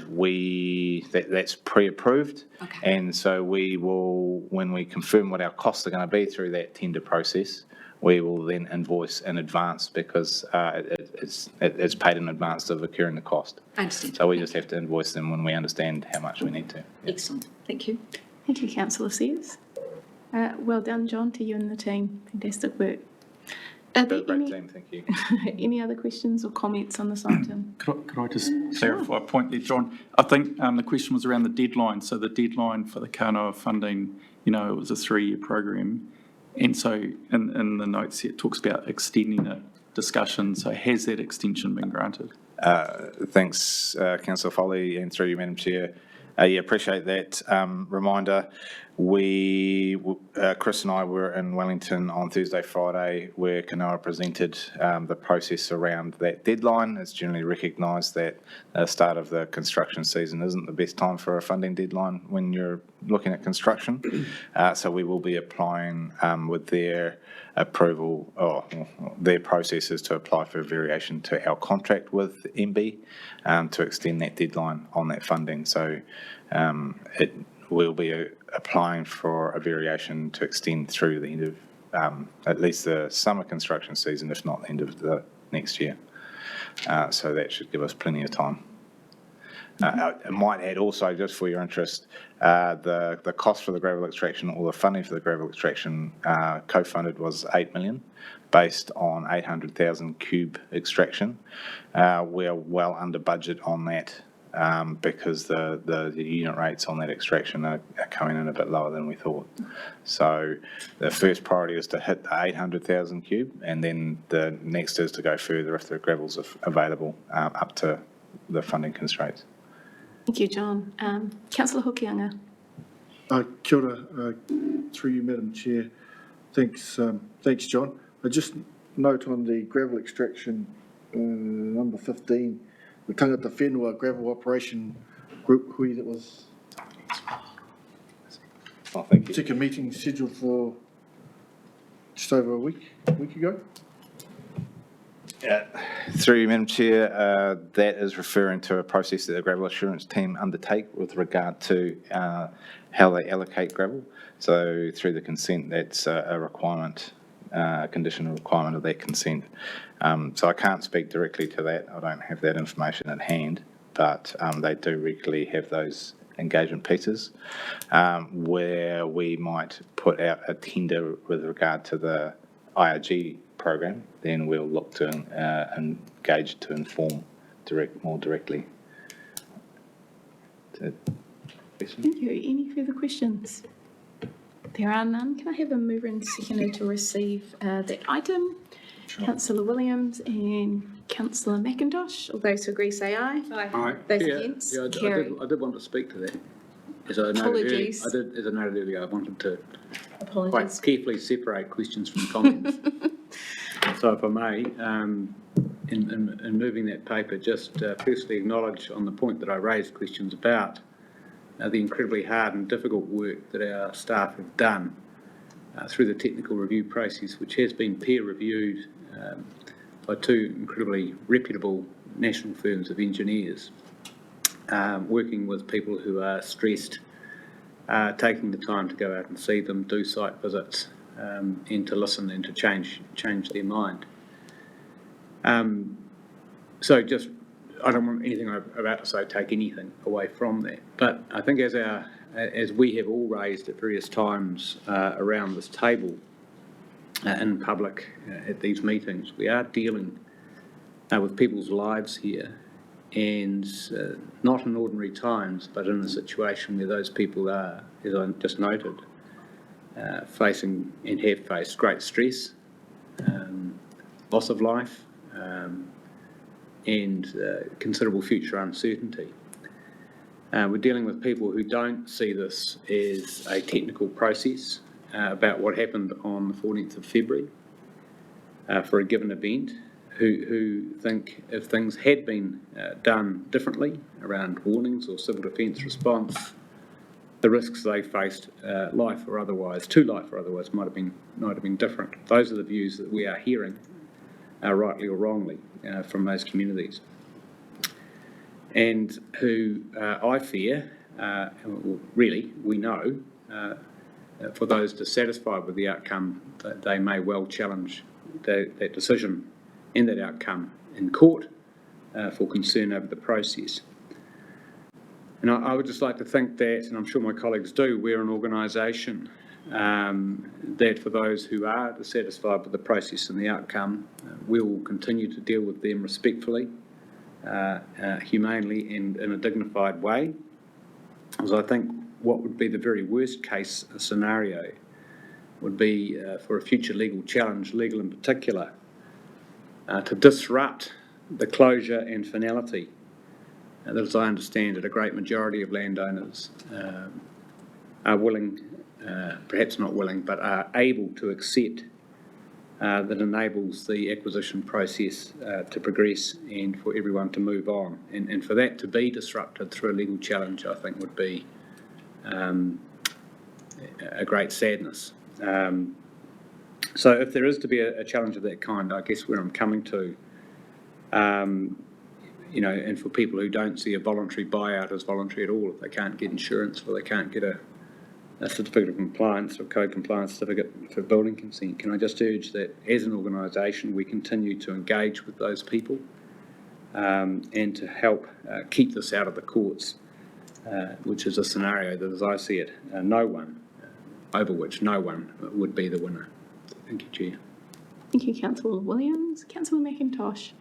that's pre-approved. Okay. And so we will, when we confirm what our costs are going to be through that tender process, we will then invoice in advance, because it's paid in advance of incurring the cost. I understand. So we just have to invoice them when we understand how much we need to. Yeah. Excellent. Thank you. Thank you, Councillor Sears. Well done, John, to you and the team. Fantastic work. Are there Great team, thank you. any other questions or comments on this item? Could I just clarify a point there, John? I think the question was around the deadline. So the deadline for the Kanoa funding, it was a 3-year program. And so in the notes here, it talks about extending a discussion. So has that extension been granted? Thanks, Councillor Foley, and through you, Madam Chair. Appreciate that reminder. Chris and I were in Wellington on Thursday, Friday, where Kanoa presented the process around that deadline. It's generally recognised that the start of the construction season isn't the best time for a funding deadline when you're looking at construction. So we will be applying with their approval, or their process is to apply for a variation to our contract with MB to extend that deadline on that funding. So we'll be applying for a variation to extend through the end of at least the summer construction season, if not the end of the next year. So that should give us plenty of time. I might add also, just for your interest, the cost for the gravel extraction or the funding for the gravel extraction co-funded was 8 million, based on 800,000 cube extraction. We're well under budget on that because the unit rates on that extraction are coming in a bit lower than we thought. So the first priority is to hit the 800,000 cube, and then the next is to go further if the gravel's available up to the funding constraints. Thank you, John. Councillor Hawke. Kia ora, through you, Madam Chair. Thanks, John. I just note on the gravel extraction, number 15, the Tangata Whenua Gravel Operation Group, hui, that was Thank you. second meeting scheduled for just over a week ago. Through you, Madam Chair, that is referring to a process that the gravel assurance team undertake with regard to how they allocate gravel. So through the consent, that's a requirement, a conditional requirement of that consent. So I can't speak directly to that. I don't have that information at hand, but they do regularly have those engagement pieces where we might put out a tender with regard to the IRG program, then we'll look to engage to inform more directly. Thank you. Any further questions? There are none. Can I have a mover and seconder to receive that item? Sure. Councillor Williams and Councillor McIntosh. All those who agree say aye. Aye. Those against? Carry. I did want to speak to that. As I noted earlier, I wanted to quite carefully separate questions from comments. So if I may, in moving that paper, just firstly acknowledge on the point that I raised questions about the incredibly hard and difficult work that our staff have done through the technical review process, which has been peer reviewed by two incredibly reputable national firms of engineers, working with people who are stressed, taking the time to go out and see them, do site visits, and to listen and to change their mind. So just, I don't want anything I'm about to say take anything away from that, but I think as we have all raised at various times around this table in public at these meetings, we are dealing with people's lives here, and not in ordinary times, but in a situation where those people are, as I just noted, facing and have faced great stress, loss of life, and considerable future uncertainty. We're dealing with people who don't see this as a technical process about what happened on the 14th of February for a given event, who think if things had been done differently around warnings or civil defence response, the risks they faced, life or otherwise, might have been different. Those are the views that we are hearing, rightly or wrongly, from those communities, and who I fear, really, we know, for those dissatisfied with the outcome, that they may well challenge that decision and that outcome in court for concern over the process. And I would just like to think that, and I'm sure my colleagues do, we're an organisation that for those who are dissatisfied with the process and the outcome, we will continue to deal with them respectfully, humanely and in a dignified way. Because I think what would be the very worst case scenario would be for a future legal challenge, legal in particular, to disrupt the closure and finality that, as I understand it, a great majority of landowners are willing, perhaps not willing, but are able to accept, that enables the acquisition process to progress and for everyone to move on. And for that to be disrupted through a legal challenge, I think would be a great sadness. So if there is to be a challenge of that kind, I guess where I'm coming to, you know, and for people who don't see a voluntary buyout as voluntary at all, if they can't get insurance or they can't get a certificate of compliance or code compliance certificate for building consent, can I just urge that as an organisation we continue to engage with those people and to help keep this out of the courts, which is a scenario that, as I see it, over which no one would be the winner. Thank you, Chair. Thank you, Councillor Williams. Councillor McIntosh.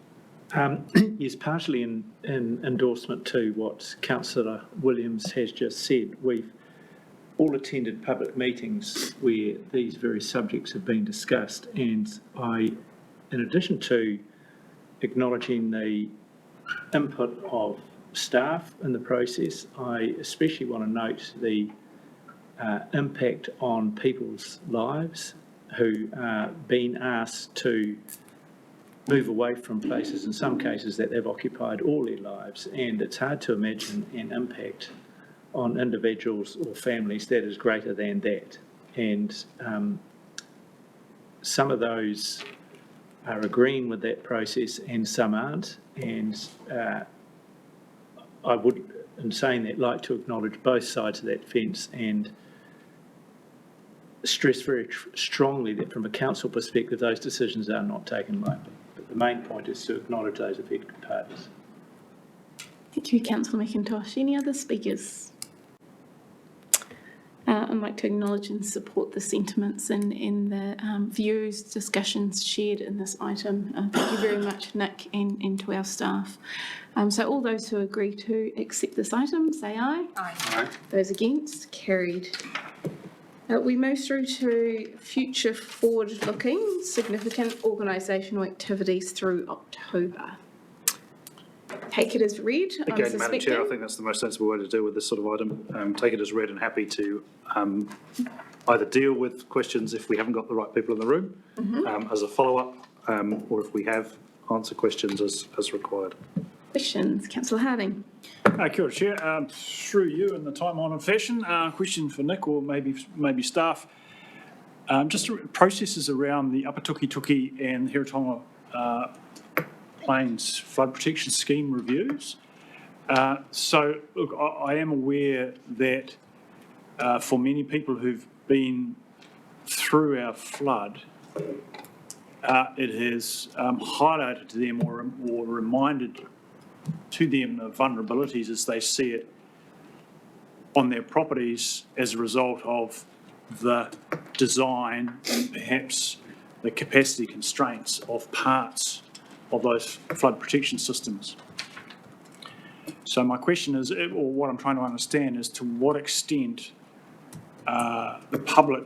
Yes, partially in endorsement to what Councillor Williams has just said. We've all attended public meetings where these very subjects have been discussed, and in addition to acknowledging the input of staff in the process, I especially want to note the impact on people's lives who are being asked to move away from places, in some cases, that they've occupied all their lives. And it's hard to imagine an impact on individuals or families that is greater than that. And some of those are agreeing with that process and some aren't. And I would, in saying that, like to acknowledge both sides of that fence and stress very strongly that from a council perspective, those decisions are not taken lightly. But the main point is to acknowledge those affected parties. Thank you, Councillor McIntosh. Any other speakers? I'd like to acknowledge and support the sentiments and the views, discussions shared in this item. Thank you very much, Nick, and to our staff. So all those who agree to accept this item, say aye. Aye. Those against, carried. We move through to future forward-looking significant organisational activities through October. Take it as read. Again, Madam Chair, I think that's the most sensible way to deal with this sort of item. Take it as read and happy to either deal with questions if we haven't got the right people in the room as a follow-up, or if we have, answer questions as required. Questions, Councillor Harding. Kia ora, Chair. Through you in the time-honoured fashion, question for Nick or maybe staff. Just processes around the Upper Tukituki and Hiratonga Plains Flood Protection Scheme reviews. So, look, I am aware that for many people who've been through our flood, it has highlighted to them or reminded to them the vulnerabilities as they see it on their properties as a result of the design and perhaps the capacity constraints of parts of those flood protection systems. So my question is, or what I'm trying to understand is to what extent the public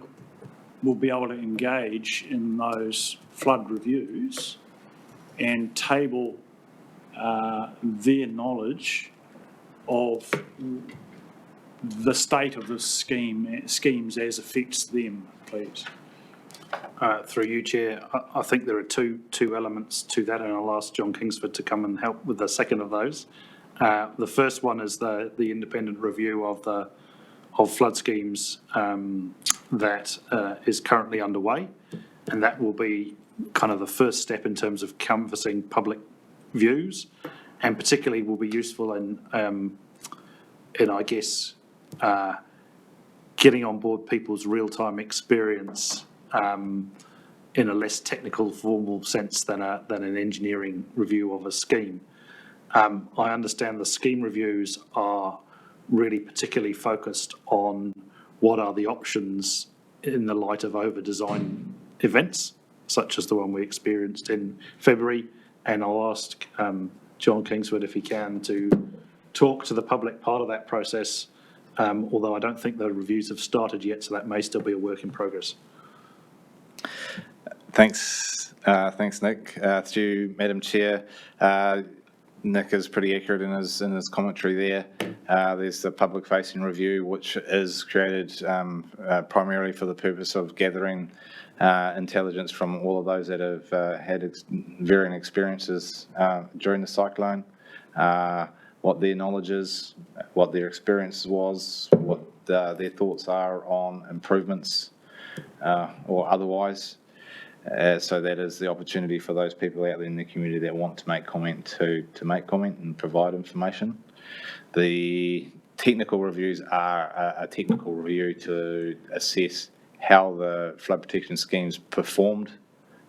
will be able to engage in those flood reviews and table their knowledge of the state of the schemes as affects them, please. Through you, Chair, I think there are two elements to that, and I'll ask John Kingsford to come and help with the second of those. The first one is the independent review of flood schemes that is currently underway, and that will be kind of the first step in terms of canvassing public views, and particularly will be useful in I guess, getting on board people's real-time experience in a less technical, formal sense than an engineering review of a scheme. I understand the scheme reviews are really particularly focused on what are the options in the light of over-design events, such as the one we experienced in February. And I'll ask John Kingsford, if he can, to talk to the public part of that process, although I don't think the reviews have started yet, so that may still be a work in progress. Thanks, Nick. To you, Madam Chair. Nick is pretty accurate in his commentary there. There's the public-facing review, which is created primarily for the purpose of gathering intelligence from all of those that have had varying experiences during the cyclone, what their knowledge is, what their experience was, what their thoughts are on improvements or otherwise. So that is the opportunity for those people out there in the community that want to make comment to make comment and provide information. The technical reviews are a technical review to assess how the flood protection schemes performed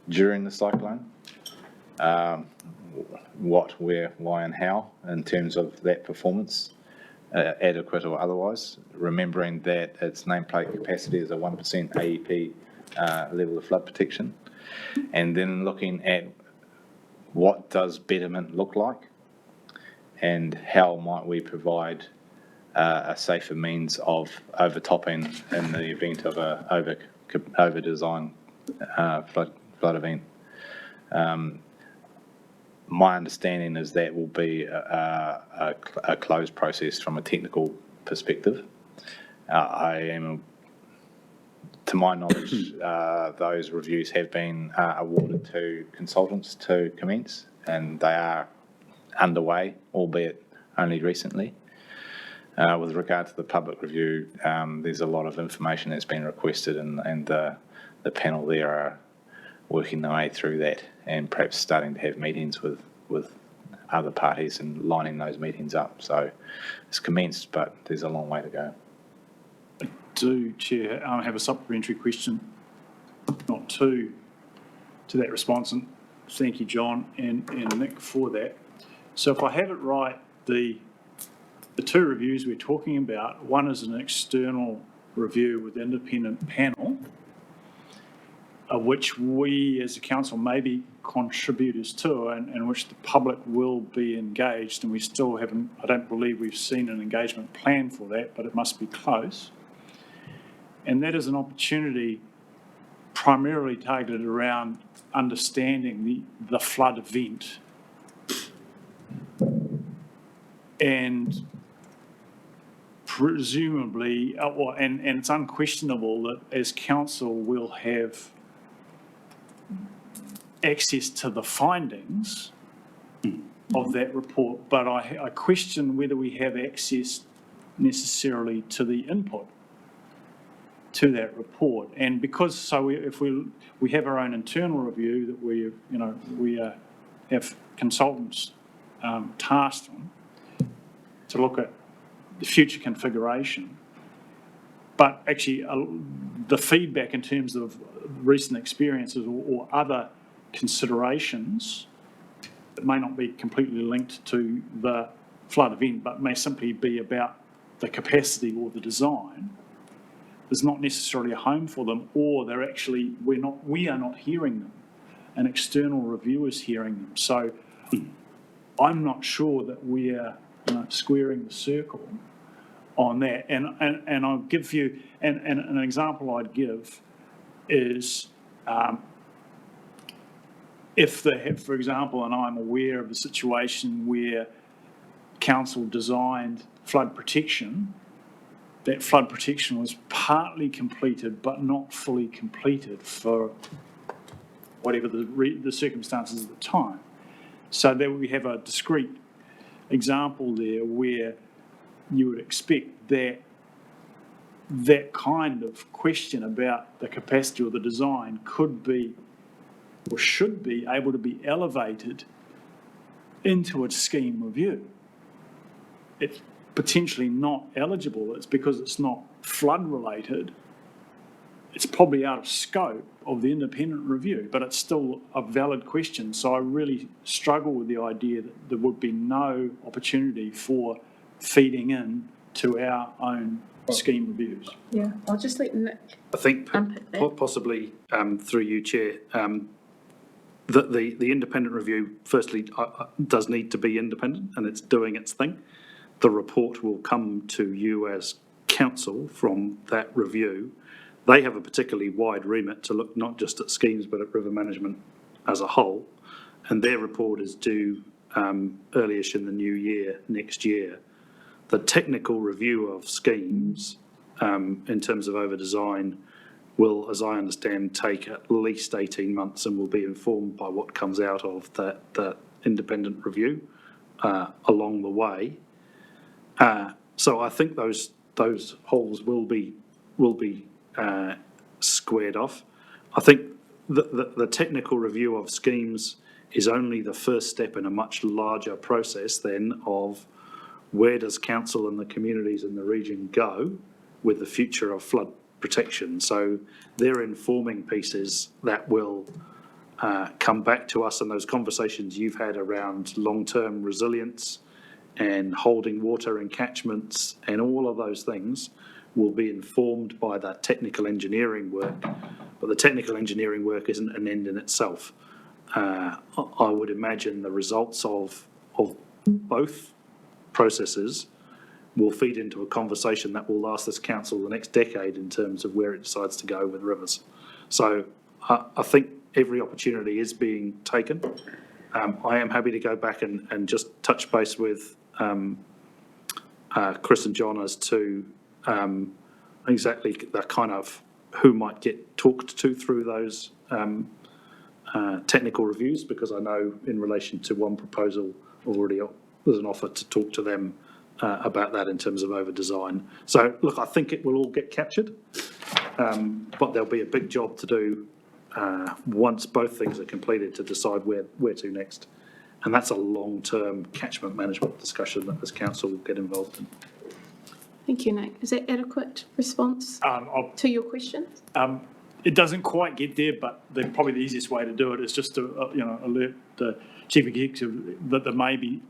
during the cyclone. what, where, why and how in terms of that performance, adequate or otherwise, remembering that its nameplate capacity is a 1% AEP level of flood protection, and then looking at what does betterment look like and how might we provide a safer means of overtopping in the event of a over-design flood event. My understanding is that will be a closed process from a technical perspective. To my knowledge, those reviews have been awarded to consultants to commence, and they are underway, albeit only recently. With regard to the public review, there's a lot of information that's been requested, and the panel there are working their way through that and perhaps starting to have meetings with other parties and lining those meetings up. So it's commenced, but there's a long way to go. I do, Chair, have a supplementary question, not to that response, and thank you, John and Nick, for that. So if I have it right, the two reviews we're talking about, one is an external review with independent panel, of which we as a council may be contributors to, and which the public will be engaged, and we still haven't, I don't believe we've seen an engagement plan for that, but it must be close. And that is an opportunity primarily targeted around understanding the flood event. And presumably, and it's unquestionable that as council we'll have access to the findings of that report, but I question whether we have access necessarily to the input to that report. And because, if we have our own internal review that we have consultants tasked on to look at the future configuration, but actually the feedback in terms of recent experiences or other considerations that may not be completely linked to the flood event, but may simply be about the capacity or the design, there's not necessarily a home for them, or they're actually, we are not hearing them. An external reviewer is hearing them. So I'm not sure that we are squaring the circle on that. And I'll give you, and an example I'd give is if they have, for example, and I'm aware of a situation where council designed flood protection, that flood protection was partly completed but not fully completed for whatever the circumstances at the time. So there we have a discrete example there where you would expect that kind of question about the capacity or the design could be or should be able to be elevated into a scheme review. It's potentially not eligible. It's because it's not flood related. It's probably out of scope of the independent review, but it's still a valid question. So I really struggle with the idea that there would be no opportunity for feeding in to our own scheme reviews. Yeah, I'll just let Nick. I think possibly through you, Chair, the independent review, firstly, does need to be independent and it's doing its thing. The report will come to you as council from that review. They have a particularly wide remit to look not just at schemes but at river management as a whole, and their report is due early-ish in the new year, next year. The technical review of schemes in terms of over-design will, as I understand, take at least 18 months and will be informed by what comes out of that independent review along the way. So I think those holes will be squared off. I think the technical review of schemes is only the first step in a much larger process then of where does council and the communities in the region go with the future of flood protection. So they're informing pieces that will come back to us, and those conversations you've had around long-term resilience and holding water in catchments and all of those things will be informed by that technical engineering work. But the technical engineering work isn't an end in itself. I would imagine the results of both processes will feed into a conversation that will last this council the next decade in terms of where it decides to go with rivers. So I think every opportunity is being taken. I am happy to go back and just touch base with Chris and John as to exactly the kind of who might get talked to through those technical reviews, because I know in relation to one proposal already there's an offer to talk to them about that in terms of over design. So look, I think it will all get captured, but there'll be a big job to do once both things are completed to decide where to next. And that's a long-term catchment management discussion that this council will get involved in. Thank you, Nick. Is that adequate response to your question? It doesn't quite get there, but probably the easiest way to do it is just to alert the chief executive that there may be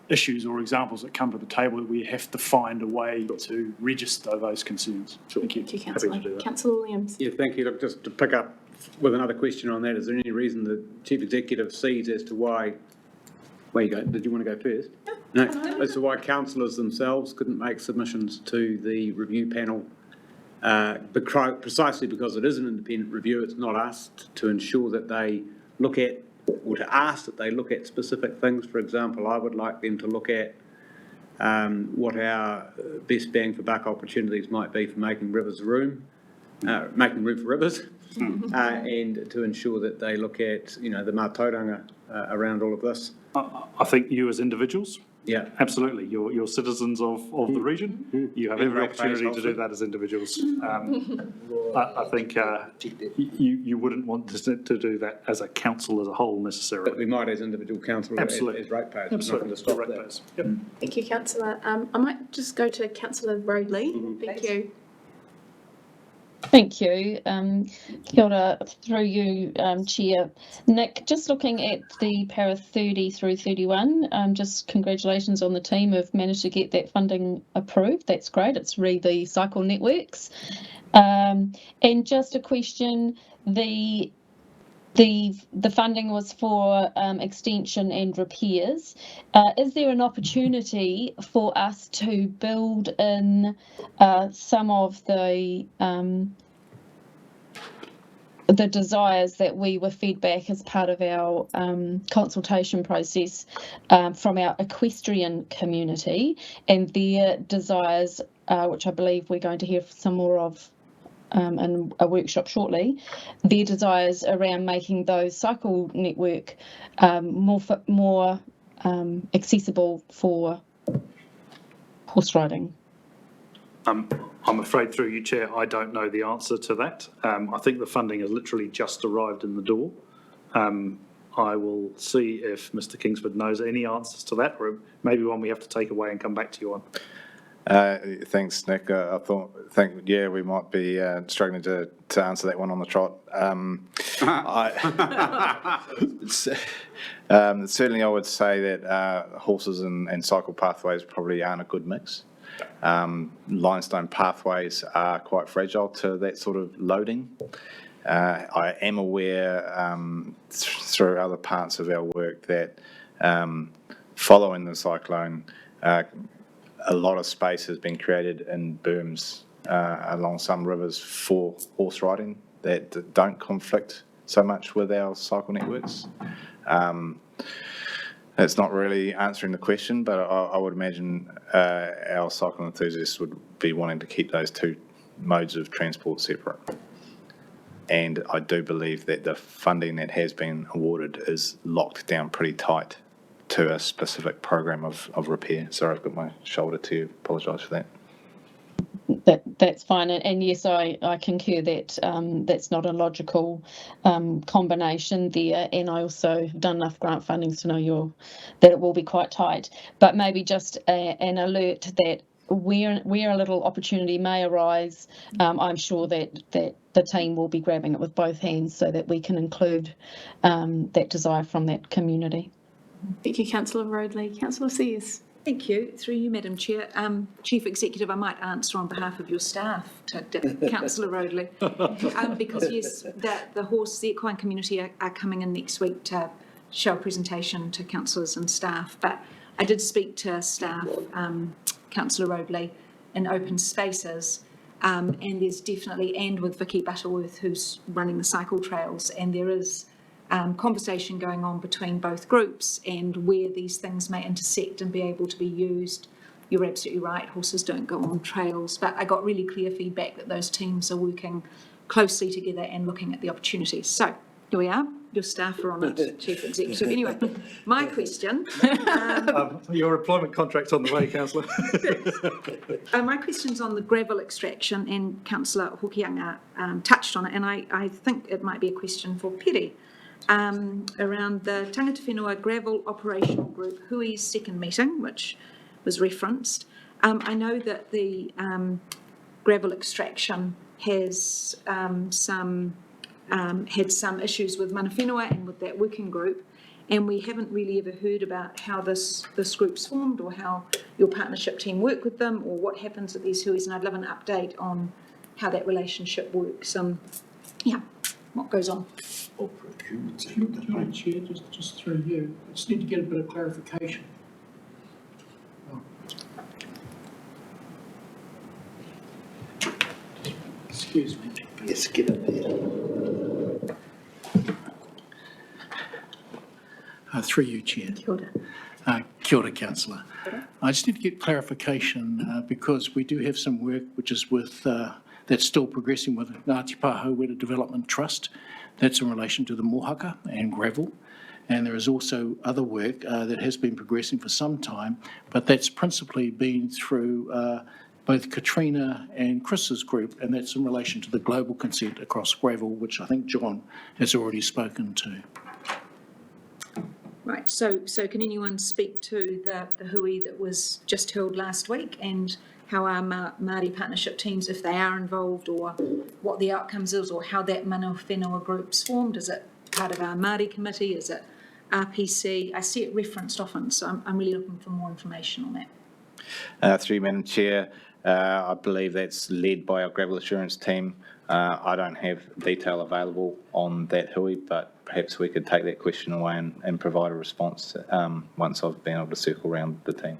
issues or examples that come to the table that we have to find a way to register those concerns. Sure. Thank you, Councillor. Councillor Williams. Yeah, thank you. Look, just to pick up with another question on that, is there any reason the chief executive sees as to why? Where you go? Did you want to go first? No. As to why councillors themselves couldn't make submissions to the review panel, precisely because it is an independent review. It's not asked to ensure that they look at, or to ask that they look at specific things. For example, I would like them to look at what our best bang for buck opportunities might be for making rivers room, making room for rivers, and to ensure that they look at, the mātauranga around all of this. I think you as individuals, yeah, absolutely. You're citizens of the region. You have every opportunity to do that as individuals. I think you wouldn't want to do that as a council as a whole necessarily. But we might as individual councillors, absolutely, as ratepayers. Absolutely, not stop ratepayers. Yep. Thank you, Councillor. I might just go to Councillor Rodley. Thank you. Thank you. Kia ora, through you, Chair. Nick, just looking at the para 30 through 31, just congratulations on the team who've managed to get that funding approved. That's great. It's re the cycle networks. And just a question, the funding was for extension and repairs. Is there an opportunity for us to build in some of the desires that we were fed back as part of our consultation process from our equestrian community, and their desires, which I believe we're going to hear some more of in a workshop shortly, their desires around making those cycle network more accessible for horse riding? I'm afraid through you, Chair, I don't know the answer to that. I think the funding has literally just arrived in the door. I will see if Mr Kingsford knows any answers to that, or maybe one we have to take away and come back to you on. Thanks, Nick. I think we might be struggling to answer that one on the trot. Certainly, I would say that horses and cycle pathways probably aren't a good mix. Limestone pathways are quite fragile to that sort of loading. I am aware through other parts of our work that following the cyclone, a lot of space has been created in berms along some rivers for horse riding that don't conflict so much with our cycle networks. It's not really answering the question, but I would imagine our cycle enthusiasts would be wanting to keep those two modes of transport separate. And I do believe that the funding that has been awarded is locked down pretty tight to a specific program of repair. Sorry, I've got my shoulder to you. Apologise for that. That's fine, and yes, I concur that that's not a logical combination there, and I also have done enough grant funding to know that it will be quite tight. But maybe just an alert that where a little opportunity may arise, I'm sure that the team will be grabbing it with both hands so that we can include that desire from that community. Thank you, Councillor Roadley. Councillor Sears. Thank you. Through you, Madam Chair. Chief Executive, I might answer on behalf of your staff to Councillor Roadley. Because yes, the equine community are coming in next week to show a presentation to councillors and staff. But I did speak to staff, Councillor Roadley, in open spaces. And there's definitely, and with Vicky Butterworth, who's running the cycle trails, and there is conversation going on between both groups and where these things may intersect and be able to be used. You're absolutely right, horses don't go on trails, but I got really clear feedback that those teams are working closely together and looking at the opportunities. So here we are, your staff are on it, Chief Executive. Anyway, my question. Your employment contract's on the way, Councillor. My question's on the gravel extraction, and Councillor Hawke touched on it, and I think it might be a question for Piri. Around the Tangata Whenua Gravel Operational Group Hui's second meeting, which was referenced. I know that the gravel extraction has had some issues with mana whenua and with that working group, and we haven't really ever heard about how this group's formed or how your partnership team work with them or what happens at these huis, and I'd love an update on how that relationship works. What goes on. Chair, just through you, I just need to get a bit of clarification. Excuse me. Yes, get up there. Through you, Chair. Kia ora. Kia ora, Councillor. I just need to get clarification because we do have some work which is with that's still progressing with Ngāti Pāhauwera Development Trust. That's in relation to the mohaka and gravel. And there is also other work that has been progressing for some time, but that's principally been through both Katrina and Chris's group, and that's in relation to the global consent across gravel, which I think John has already spoken to. Right, so can anyone speak to the hui that was just held last week and how our Māori partnership teams, if they are involved, or what the outcomes is, or how that mana whenua group's formed? Is it part of our Māori committee? Is it RPC? I see it referenced often, so I'm really looking for more information on that. Through you, Madam Chair, I believe that's led by our gravel assurance team. I don't have detail available on that hui, but perhaps we could take that question away and provide a response once I've been able to circle around the team.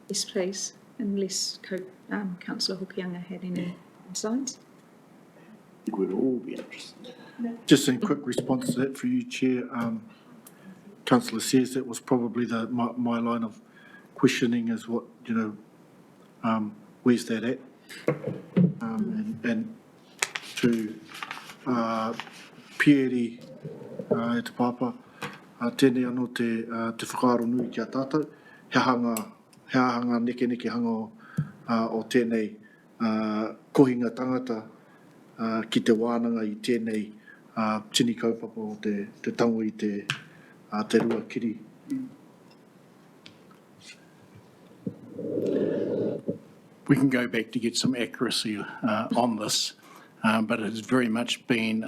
Yes, please, unless Councillor Hawke had any insights. We'd all be interested. Just in quick response to that for you, Chair. Councillor says that was probably my line of questioning is what, where's that at? And to Pieri e te papa, tēnei anō te whakaaro nui ki a tātou, he ahanga neke hanga o tēnei kohinga tangata ki te wānanga i tēnei tini kaupapa o te tango i te rua kiri. We can go back to get some accuracy on this, but it has very much been,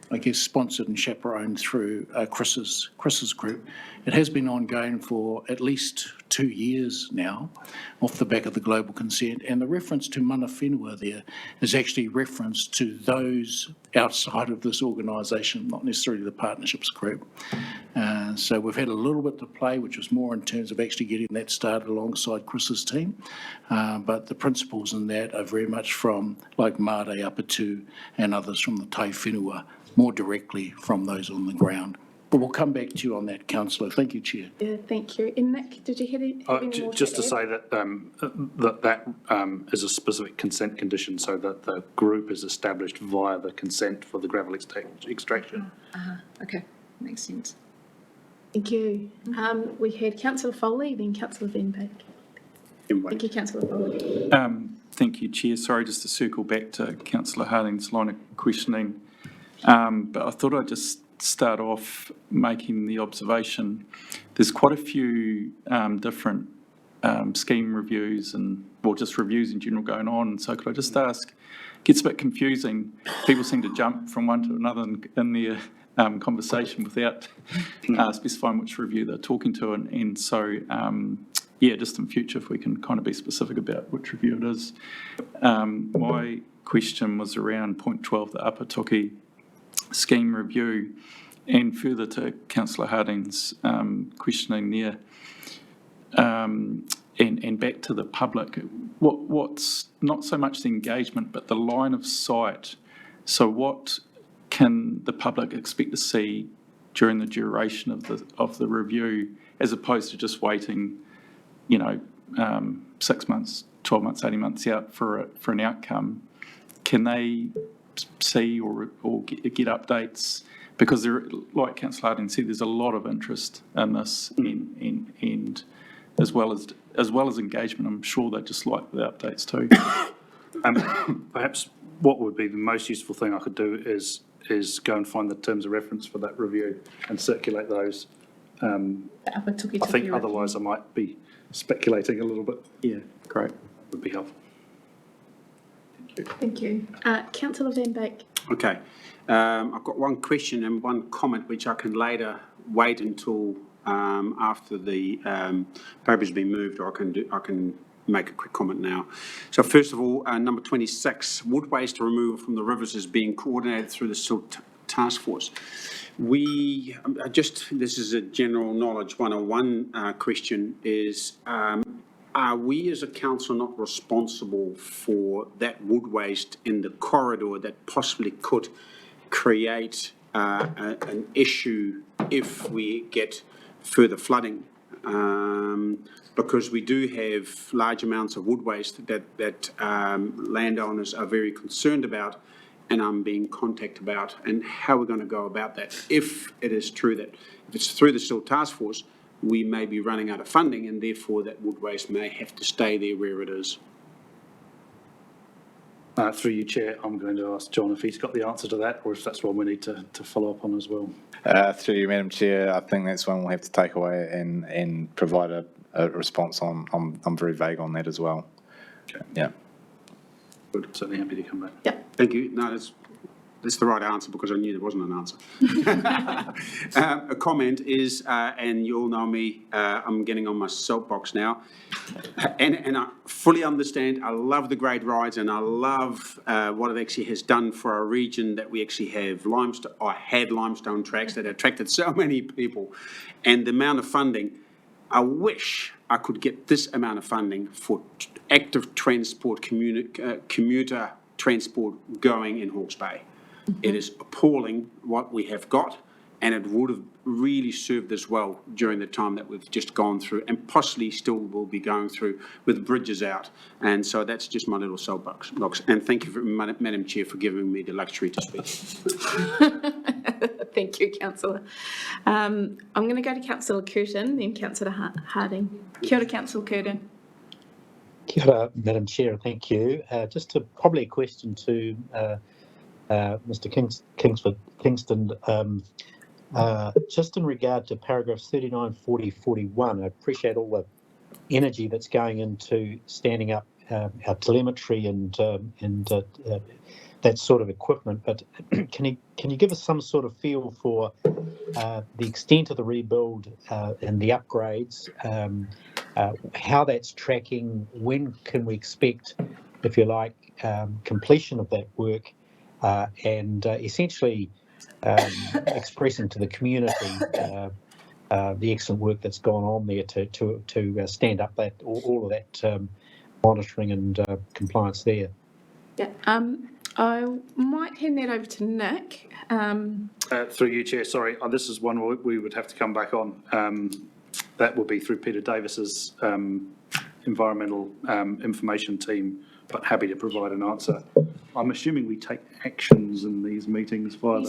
I guess, sponsored and chaperoned through Chris's group. It has been ongoing for at least 2 years now, off the back of the global consent, and the reference to mana whenua there is actually reference to those outside of this organisation, not necessarily the partnerships group. So we've had a little bit to play, which was more in terms of actually getting that started alongside Chris's team, but the principles in that are very much from, like Mare Apatu and others from the Tai Whenua, more directly from those on the ground. But we'll come back to you on that, Councillor. Thank you, Chair. Yeah, thank you. And Nick, did you have any more Just to say that that is a specific consent condition, so that the group is established via the consent for the gravel extraction. Okay, makes sense. Thank you. We had Councillor Foley, then Councillor Van Beek. Thank you, Councillor Foley. Thank you, Chair. Sorry, just to circle back to Councillor Harding's line of questioning, but I thought I'd just start off making the observation. There's quite a few different scheme reviews and, well, just reviews in general going on. So could I just ask, it gets a bit confusing. People seem to jump from one to another in their conversation without specifying which review they're talking to. And so, yeah, just in future, if we can kind of be specific about which review it is. My question was around point 12, the Apatoki scheme review, and further to Councillor Harding's questioning there, and back to the public, what's not so much the engagement, but the line of sight. So what can the public expect to see during the duration of the review, as opposed to just waiting, 6 months, 12 months, 18 months out for an outcome? Can they see or get updates? Because there, like Councillor Harding said, there's a lot of interest in this, and as well as engagement, I'm sure they just like the updates too. Perhaps what would be the most useful thing I could do is go and find the terms of reference for that review and circulate those. I think otherwise I might be speculating a little bit. Yeah, great. Would be helpful. Thank you. Councillor Van Beek. Okay. I've got one question and one comment which I can later wait until after the paper's been moved, or I can make a quick comment now. So first of all, number 26, wood waste removal from the rivers is being coordinated through the Silt Task Force. This is a general knowledge 101 question, is are we as a council not responsible for that wood waste in the corridor that possibly could create an issue if we get further flooding? Because we do have large amounts of wood waste that landowners are very concerned about, and I'm being contacted about, and how we're going to go about that. If it is true that if it's through the Silt Task Force, we may be running out of funding, and therefore that wood waste may have to stay there where it is. Through you, Chair, I'm going to ask John if he's got the answer to that, or if that's one we need to follow up on as well. Through you, Madam Chair, I think that's one we'll have to take away and provide a response on. I'm very vague on that as well. Okay. Yeah. Good. Certainly happy to come back. Yeah. Thank you. No, that's the right answer, because I knew there wasn't an answer. A comment is, and you all know me, I'm getting on my soapbox now, and I fully understand. I love the grade rides, and I love what it actually has done for our region, that we actually have limestone tracks that attracted so many people, and the amount of funding. I wish I could get this amount of funding for active transport, commuter transport going in Hawke's Bay. It is appalling what we have got, and it would have really served us well during the time that we've just gone through, and possibly still will be going through with bridges out. And so that's just my little soapbox. And thank you, Madam Chair, for giving me the luxury to speak. Thank you, Councillor. I'm going to go to Councillor Curtin, then Councillor Harding. Kia ora, Councillor Curtin. Kia ora, Madam Chair, thank you. Just probably a question to Mr. Kingston, just in regard to paragraphs 39, 40, 41, I appreciate all the energy that's going into standing up our telemetry and that sort of equipment, but can you give us some sort of feel for the extent of the rebuild and the upgrades, how that's tracking, when can we expect, if you like, completion of that work, and essentially expressing to the community the excellent work that's gone on there to stand up that all of that monitoring and compliance there. Yeah, I might hand that over to Nick. Through you, Chair, sorry, this is one we would have to come back on. That will be through Peter Davis's environmental information team, but happy to provide an answer. I'm assuming we take actions in these meetings via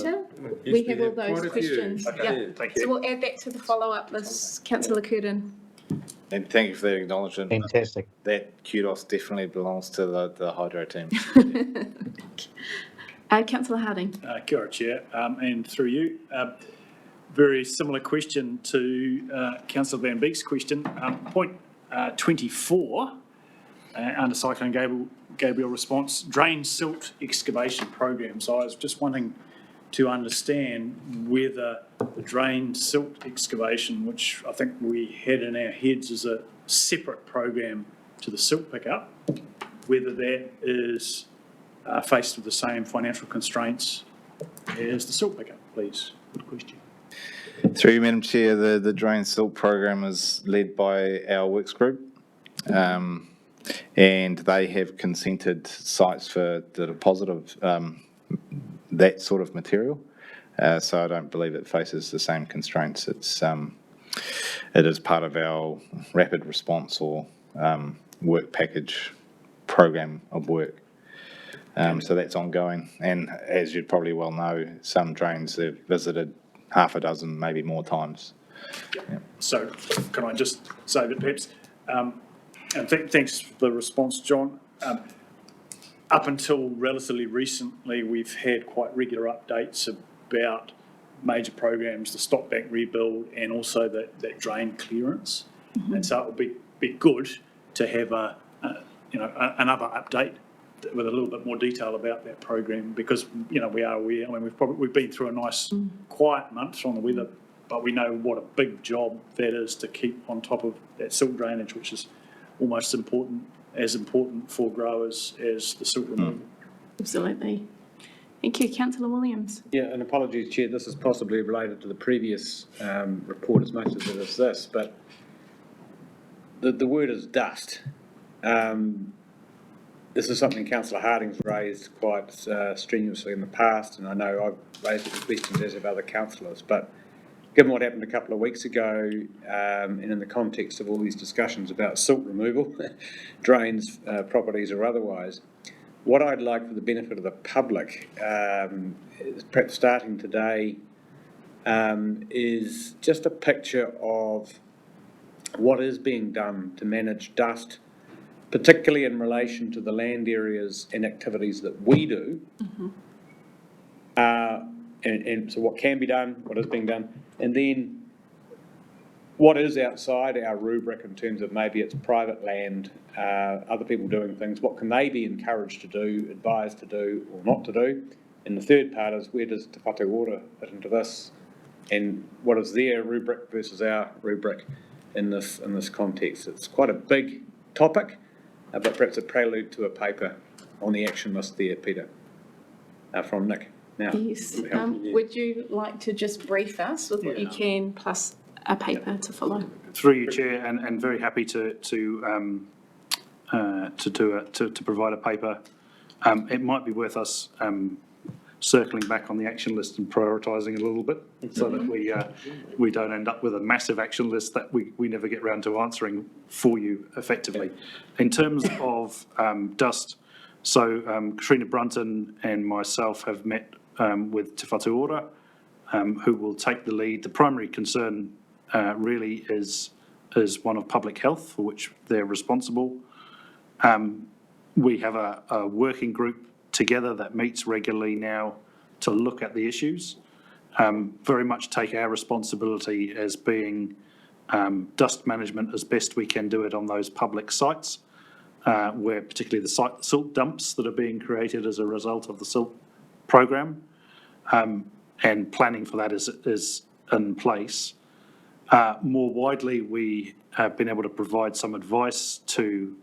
We have all those questions. Okay. Yeah. Thank you. So we'll add that to the follow-up list, Councillor Curtin. And thank you for that acknowledgement. Fantastic. That kudos definitely belongs to the Hydro team. Councillor Harding. Kia ora, Chair, and through you. Very similar question to Councillor Van Beek's question. Point 24, under Cyclone Gabriel response, drain silt excavation program. So I was just wanting to understand whether the drain silt excavation, which I think we had in our heads as a separate program to the silt pickup, whether that is faced with the same financial constraints as the silt pickup, please. Good question. Through you, Madam Chair, the drain silt program is led by our works group. And they have consented sites for the deposit of that sort of material. So I don't believe it faces the same constraints. It is part of our rapid response or work package program of work. So that's ongoing. And as you'd probably well know, some drains they've visited half a dozen, maybe more times. Yeah. So can I just say that perhaps, and thanks for the response, John. Up until relatively recently, we've had quite regular updates about major programs, the stop bank rebuild, and also that drain clearance. Mm-hmm. And so it would be good to have another update with a little bit more detail about that program, because we are aware. I mean, we've been through a nice quiet month on the weather, but we know what a big job that is to keep on top of that silt drainage, which is almost as important for growers as the silt removal. Absolutely. Thank you, Councillor Williams. Yeah, and apologies, Chair, this is possibly related to the previous report as much as it is this, but the word is dust. This is something Councillor Harding's raised quite strenuously in the past, and I know I've raised it with questions as have other councillors, but given what happened a couple of weeks ago, and in the context of all these discussions about silt removal, drains, properties or otherwise, what I'd like for the benefit of the public, is perhaps starting today, is just a picture of what is being done to manage dust, particularly in relation to the land areas and activities that we do. Mm-hmm. And so what can be done, what is being done, and then what is outside our rubric in terms of maybe it's private land, other people doing things, what can they be encouraged to do, advised to do, or not to do? And the third part is, where does Te Whatu Ora fit into this, and what is their rubric versus our rubric in this context? It's quite a big topic, but perhaps a prelude to a paper on the action list there, Peter, from Nick. Now, yes. Would you like to just brief us with what you can, plus a paper to follow? Through you, Chair, and very happy to provide a paper. It might be worth us circling back on the action list and prioritising it a little bit, so that we don't end up with a massive action list that we never get round to answering for you effectively. In terms of dust, so Katrina Brunton and myself have met with Te Whatu Ora, who will take the lead. The primary concern really is one of public health, for which they're responsible. We have a working group together that meets regularly now to look at the issues. Very much take our responsibility as being dust management as best we can do it on those public sites, where particularly the silt dumps that are being created as a result of the silt program, and planning for that is in place. More widely, we have been able to provide some advice to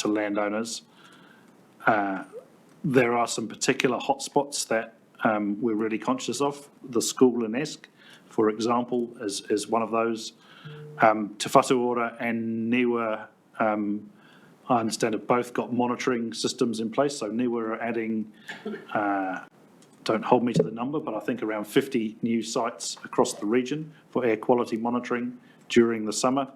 landowners. There are some particular hotspots that we're really conscious of. The school in Esk, for example, is one of those. Te Whatu Ora and Niwa, I understand, have both got monitoring systems in place. So Niwa are adding, don't hold me to the number, but I think around 50 new sites across the region for air quality monitoring during the summer.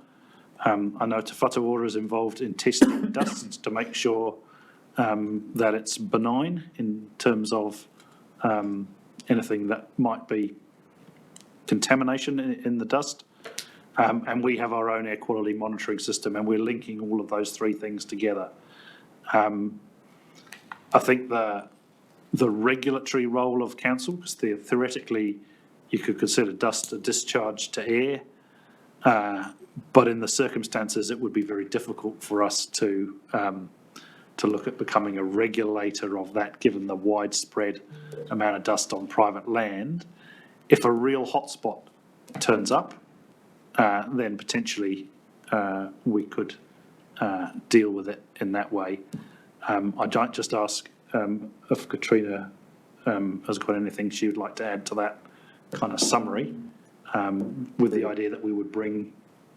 I know Te Whatu Ora is involved in testing dust to make sure that it's benign in terms of anything that might be contamination in the dust. And we have our own air quality monitoring system, and we're linking all of those three things together. I think the regulatory role of council, because theoretically you could consider dust a discharge to air, But in the circumstances, it would be very difficult for us to look at becoming a regulator of that, given the widespread amount of dust on private land. If a real hotspot turns up, then potentially we could deal with it in that way. I don't just ask if Katrina has got anything she would like to add to that kind of summary, with the idea that we would bring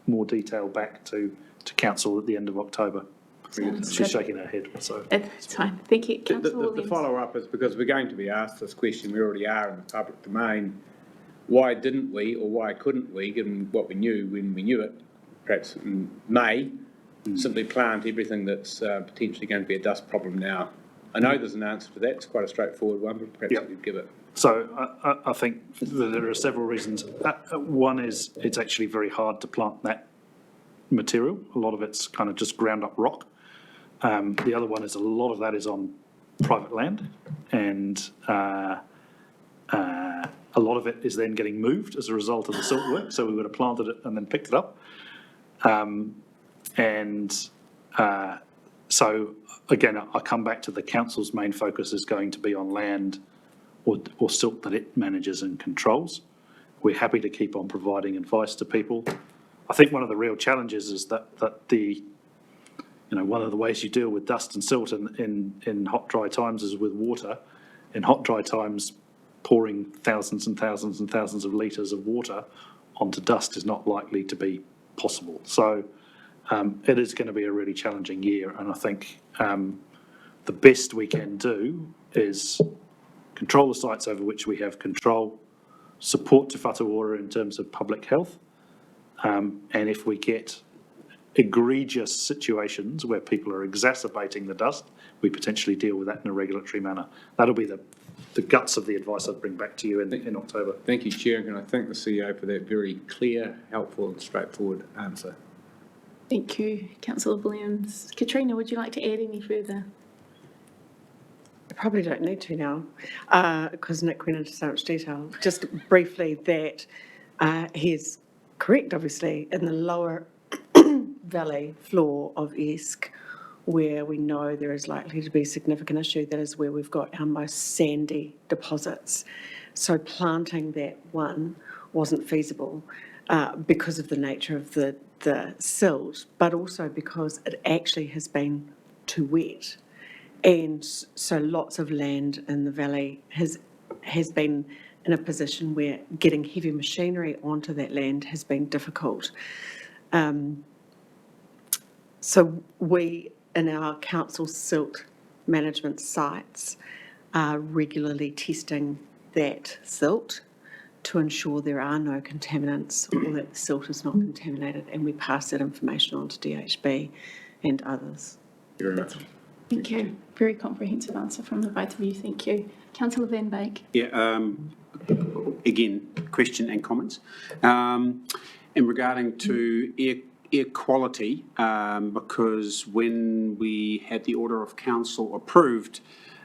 more detail back to council at the end of October. She's shaking her head, so. It's fine. Thank you. Councillor The Williams. follow-up is because we're going to be asked this question, we already are in the public domain. Why didn't we, or why couldn't we, given what we knew when we knew it, perhaps in May, simply plant everything that's potentially going to be a dust problem now? I know there's an answer to that. It's quite a straightforward one, but perhaps you could give it. So I think that there are several reasons. One is it's actually very hard to plant that material. A lot of it's kind of just ground up rock. The other one is a lot of that is on private land, and a lot of it is then getting moved as a result of the silt work. So we would have planted it and then picked it up. So again, I come back to the council's main focus is going to be on land or silt that it manages and controls. We're happy to keep on providing advice to people. I think one of the real challenges is that one of the ways you deal with dust and silt in hot, dry times is with water. In hot, dry times, pouring thousands and thousands and thousands of litres of water onto dust is not likely to be possible. So it is going to be a really challenging year, and I think the best we can do is control the sites over which we have control, support Te Whatuora in terms of public health, and if we get egregious situations where people are exacerbating the dust, we potentially deal with that in a regulatory manner. That'll be the guts of the advice I'd bring back to you in October. Thank you, Chair, and I thank the CEO for that very clear, helpful and straightforward answer. Thank you, Councillor Williams. Katrina, would you like to add any further? I probably don't need to now, because Nick went into so much detail. Just briefly that he is correct, obviously, in the lower valley floor of Esk, where we know there is likely to be significant issue. That is where we've got our most sandy deposits. So planting that one wasn't feasible because of the nature of the silt, but also because it actually has been too wet. And so lots of land in the valley has been in a position where getting heavy machinery onto that land has been difficult. So we, in our council silt management sites, are regularly testing that silt to ensure there are no contaminants or that the silt is not contaminated, and we pass that information on to DHB and others. Very much. Thank you. Very comprehensive answer from the both of you. Thank you. Councillor Van Beek. Yeah, again, question and comments. In regarding to air quality, because when we had the order of council approved,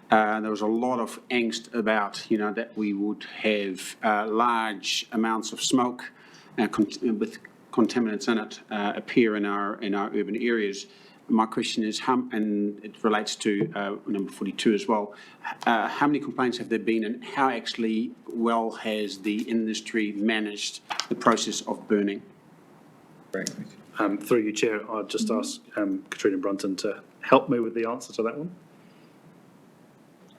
there was a lot of angst about, that we would have large amounts of smoke with contaminants in it appear in our urban areas. My question is, and it relates to number 42 as well, how many complaints have there been, and how actually well has the industry managed the process of burning? Through you, Chair, I'd just ask Katrina Brunton to help me with the answer to that one.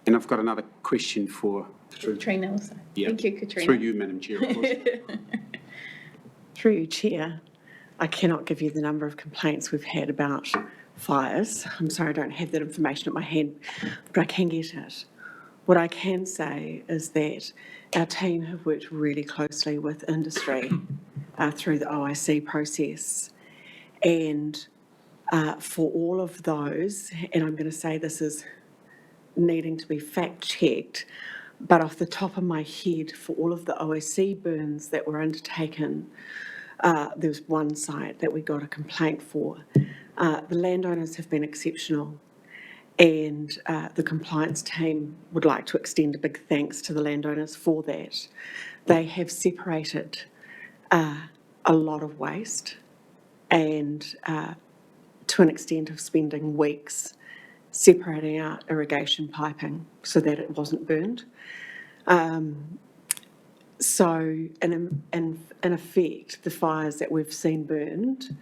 And I've got another question for Katrina also. Yeah. Thank you, Katrina. Through you, Madam Chair, of course. Through you, Chair, I cannot give you the number of complaints we've had about fires. I'm sorry, I don't have that information at my hand, but I can get it. What I can say is that our team have worked really closely with industry through the OIC process. And for all of those, and I'm going to say this is needing to be fact-checked, but off the top of my head, for all of the OIC burns that were undertaken, there was one site that we got a complaint for. The landowners have been exceptional, and the compliance team would like to extend a big thanks to the landowners for that. They have separated a lot of waste and to an extent of spending weeks separating out irrigation piping so that it wasn't burned. So in effect, the fires that we've seen burned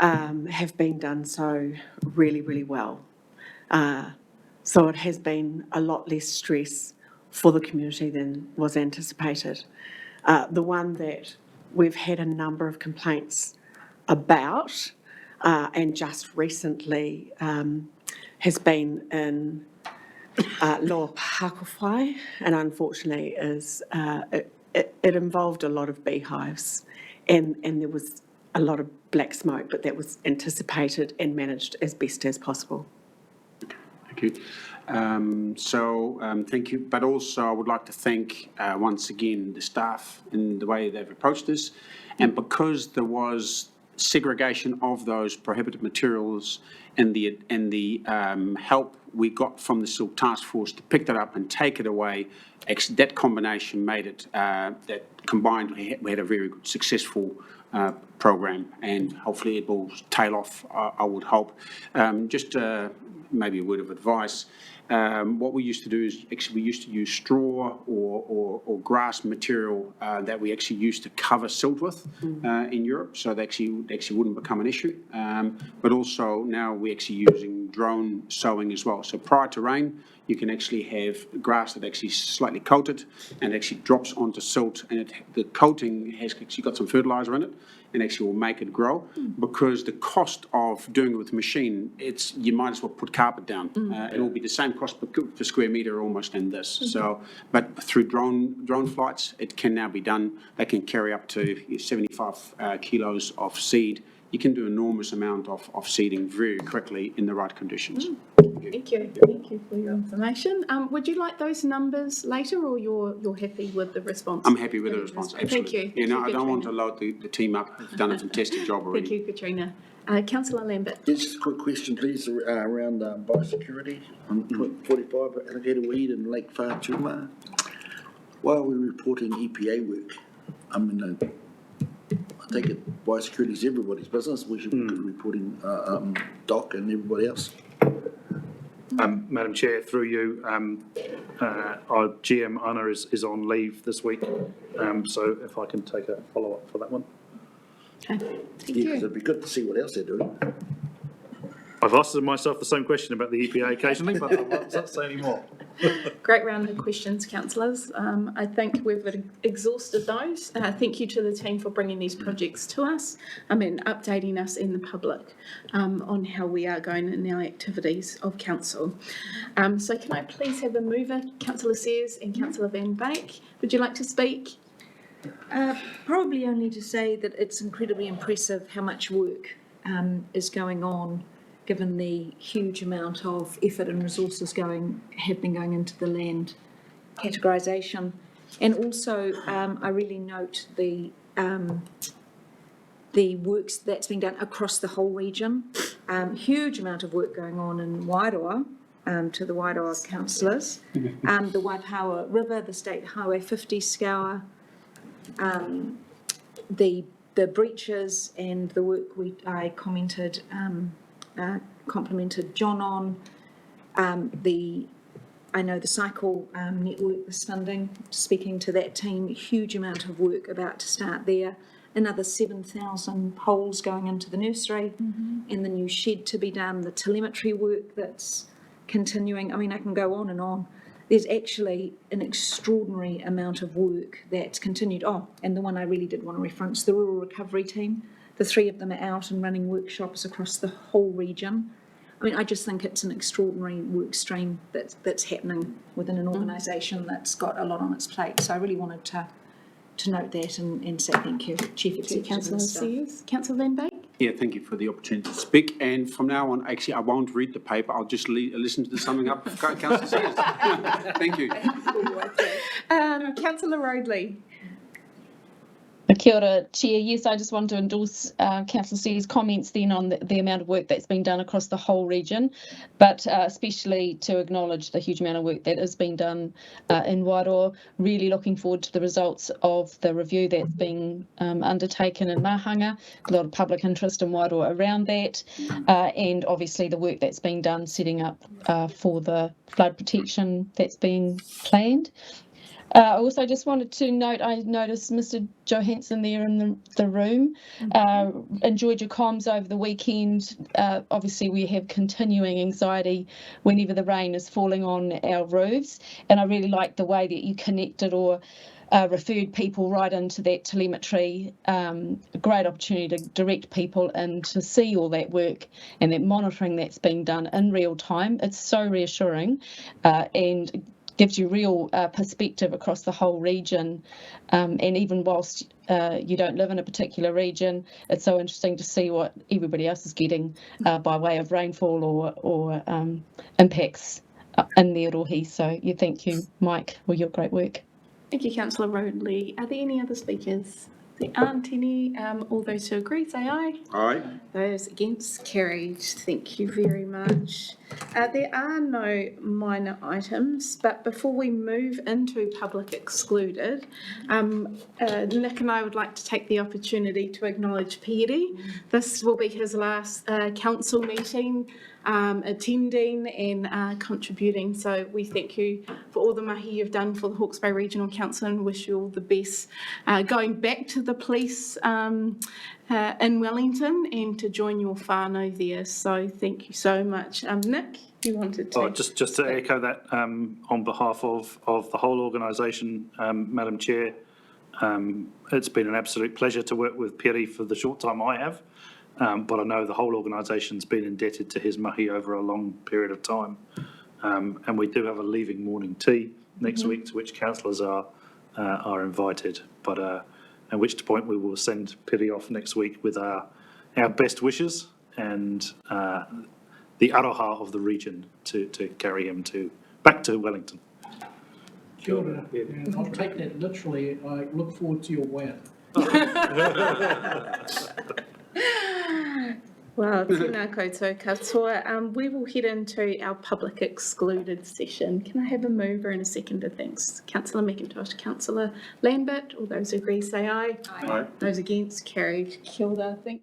have been done so really, really well. So it has been a lot less stress for the community than was anticipated. The one that we've had a number of complaints about, and just recently has been in Lower Pakowhai, and unfortunately it involved a lot of beehives, and there was a lot of black smoke, but that was anticipated and managed as best as possible. Thank you. Thank you. But also I would like to thank once again the staff in the way they've approached this. And because there was segregation of those prohibited materials and the help we got from the Silk Task Force to pick that up and take it away, that combination made it, that combined we had a very good, successful program, and hopefully it will tail off, I would hope. Just maybe a word of advice. What we used to do is actually we used to use straw or grass material that we actually used to cover silt with in Europe, so they actually wouldn't become an issue. But also now we're actually using drone sowing as well. So prior to rain, you can actually have grass that actually slightly coated and actually drops onto silt, and the coating has actually got some fertilizer in it and actually will make it grow, because the cost of doing it with a machine, you might as well put carpet down. It will be the same cost per square metre almost in this. So, but through drone flights, it can now be done. They can carry up to 75 kilos of seed. You can do enormous amount of seeding very quickly in the right conditions. Thank you for your information. Would you like those numbers later, or you're happy with the response? I'm happy with the response, absolutely. Thank you. I don't want to load the team up. They've done a fantastic job already. Thank you, Katrina. Councillor Lambert. Just a quick question, please, around biosecurity on 45 alligator weed in Lake Whātuma. Why are we reporting EPA work? I mean, I think biosecurity is everybody's business. We should be reporting DOC and everybody else. Madam Chair, through you, our GM Anna is on leave this week, so if I can take a follow-up for that one. Okay, thank Yeah, you. it'd be good to see what else they're doing. I've asked myself the same question about the EPA occasionally, but I won't say any more. Great round of questions, councillors. I think we've exhausted those. Thank you to the team for bringing these projects to us and updating us in the public on how we are going in our activities of council. So can I please have a mover, Councillor Sears and Councillor Van Beek? Would you like to speak? Probably only to say that it's incredibly impressive how much work is going on, given the huge amount of effort and resources have been going into the land categorisation. And also, I really note the works that's been done across the whole region. Huge amount of work going on in Wairoa, to the Wairoa councillors. The Waipawa River, the State Highway 50 scour, the breaches and the work I commented complimented John on. I know the cycle network was funding, speaking to that team, huge amount of work about to start there. Another 7,000 poles going into the nursery, and the new shed to be done, the telemetry work that's continuing. I mean, I can go on and on. There's actually an extraordinary amount of work that's continued. Oh, and the one I really did want to reference, the rural recovery team. The three of them are out and running workshops across the whole region. I mean, I just think it's an extraordinary work stream that's happening within an organisation that's got a lot on its plate. So I really wanted to note that and say thank you, Chief Executive. Councillor Sears. Councillor Van Beek. Yeah, thank you for the opportunity to speak. And from now on, actually, I won't read the paper. I'll just listen to the summing up of Councillor Sears. Thank you. Councillor Roadley. Kia ora, Chair. Yes, I just want to endorse Councillor Sears' comments then on the amount of work that's been done across the whole region, but especially to acknowledge the huge amount of work that is being done in Wairoa. Really looking forward to the results of the review that's being undertaken in Mahanga. A lot of public interest in Wairoa around that, and obviously the work that's being done setting up for the flood protection that's being planned. I also just wanted to note, I noticed Mr. Johansson there in the room. Enjoyed your comms over the weekend. Obviously, we have continuing anxiety whenever the rain is falling on our roofs, and I really liked the way that you connected or referred people right into that telemetry. A great opportunity to direct people and to see all that work and that monitoring that's being done in real time. It's so reassuring and gives you real perspective across the whole region. And even whilst you don't live in a particular region, it's so interesting to see what everybody else is getting by way of rainfall or impacts in their rohi. So thank you, Mike, for your great work. Thank you, Councillor Rodley. Are there any other speakers? There aren't any. All those who agree, say aye. Aye. Those against, carried. Thank you very much. There are no minor items, but before we move into public excluded, Nick and I would like to take the opportunity to acknowledge Piri. This will be his last council meeting, attending and contributing. So we thank you for all the mahi you've done for the Hawke's Bay Regional Council and wish you all the best. Going back to the police in Wellington and to join your whānau there. So thank you so much. Nick, you wanted to? Just to echo that on behalf of the whole organisation, Madam Chair, it's been an absolute pleasure to work with Piri for the short time I have. But I know the whole organisation's been indebted to his mahi over a long period of time. And we do have a leaving morning tea next week to which councillors are invited. But at which point we will send Piri off next week with our best wishes and the aroha of the region to carry him back to Wellington. Kia ora. And I'll take that literally. I look forward to your win. Well, tēnā koutou katoa. We will head into our public excluded session. Can I have a mover and a seconder? Thanks. Councillor McIntosh, Councillor Lambert. All those who agree say aye. Aye. Those against, carried. Kia ora. Thank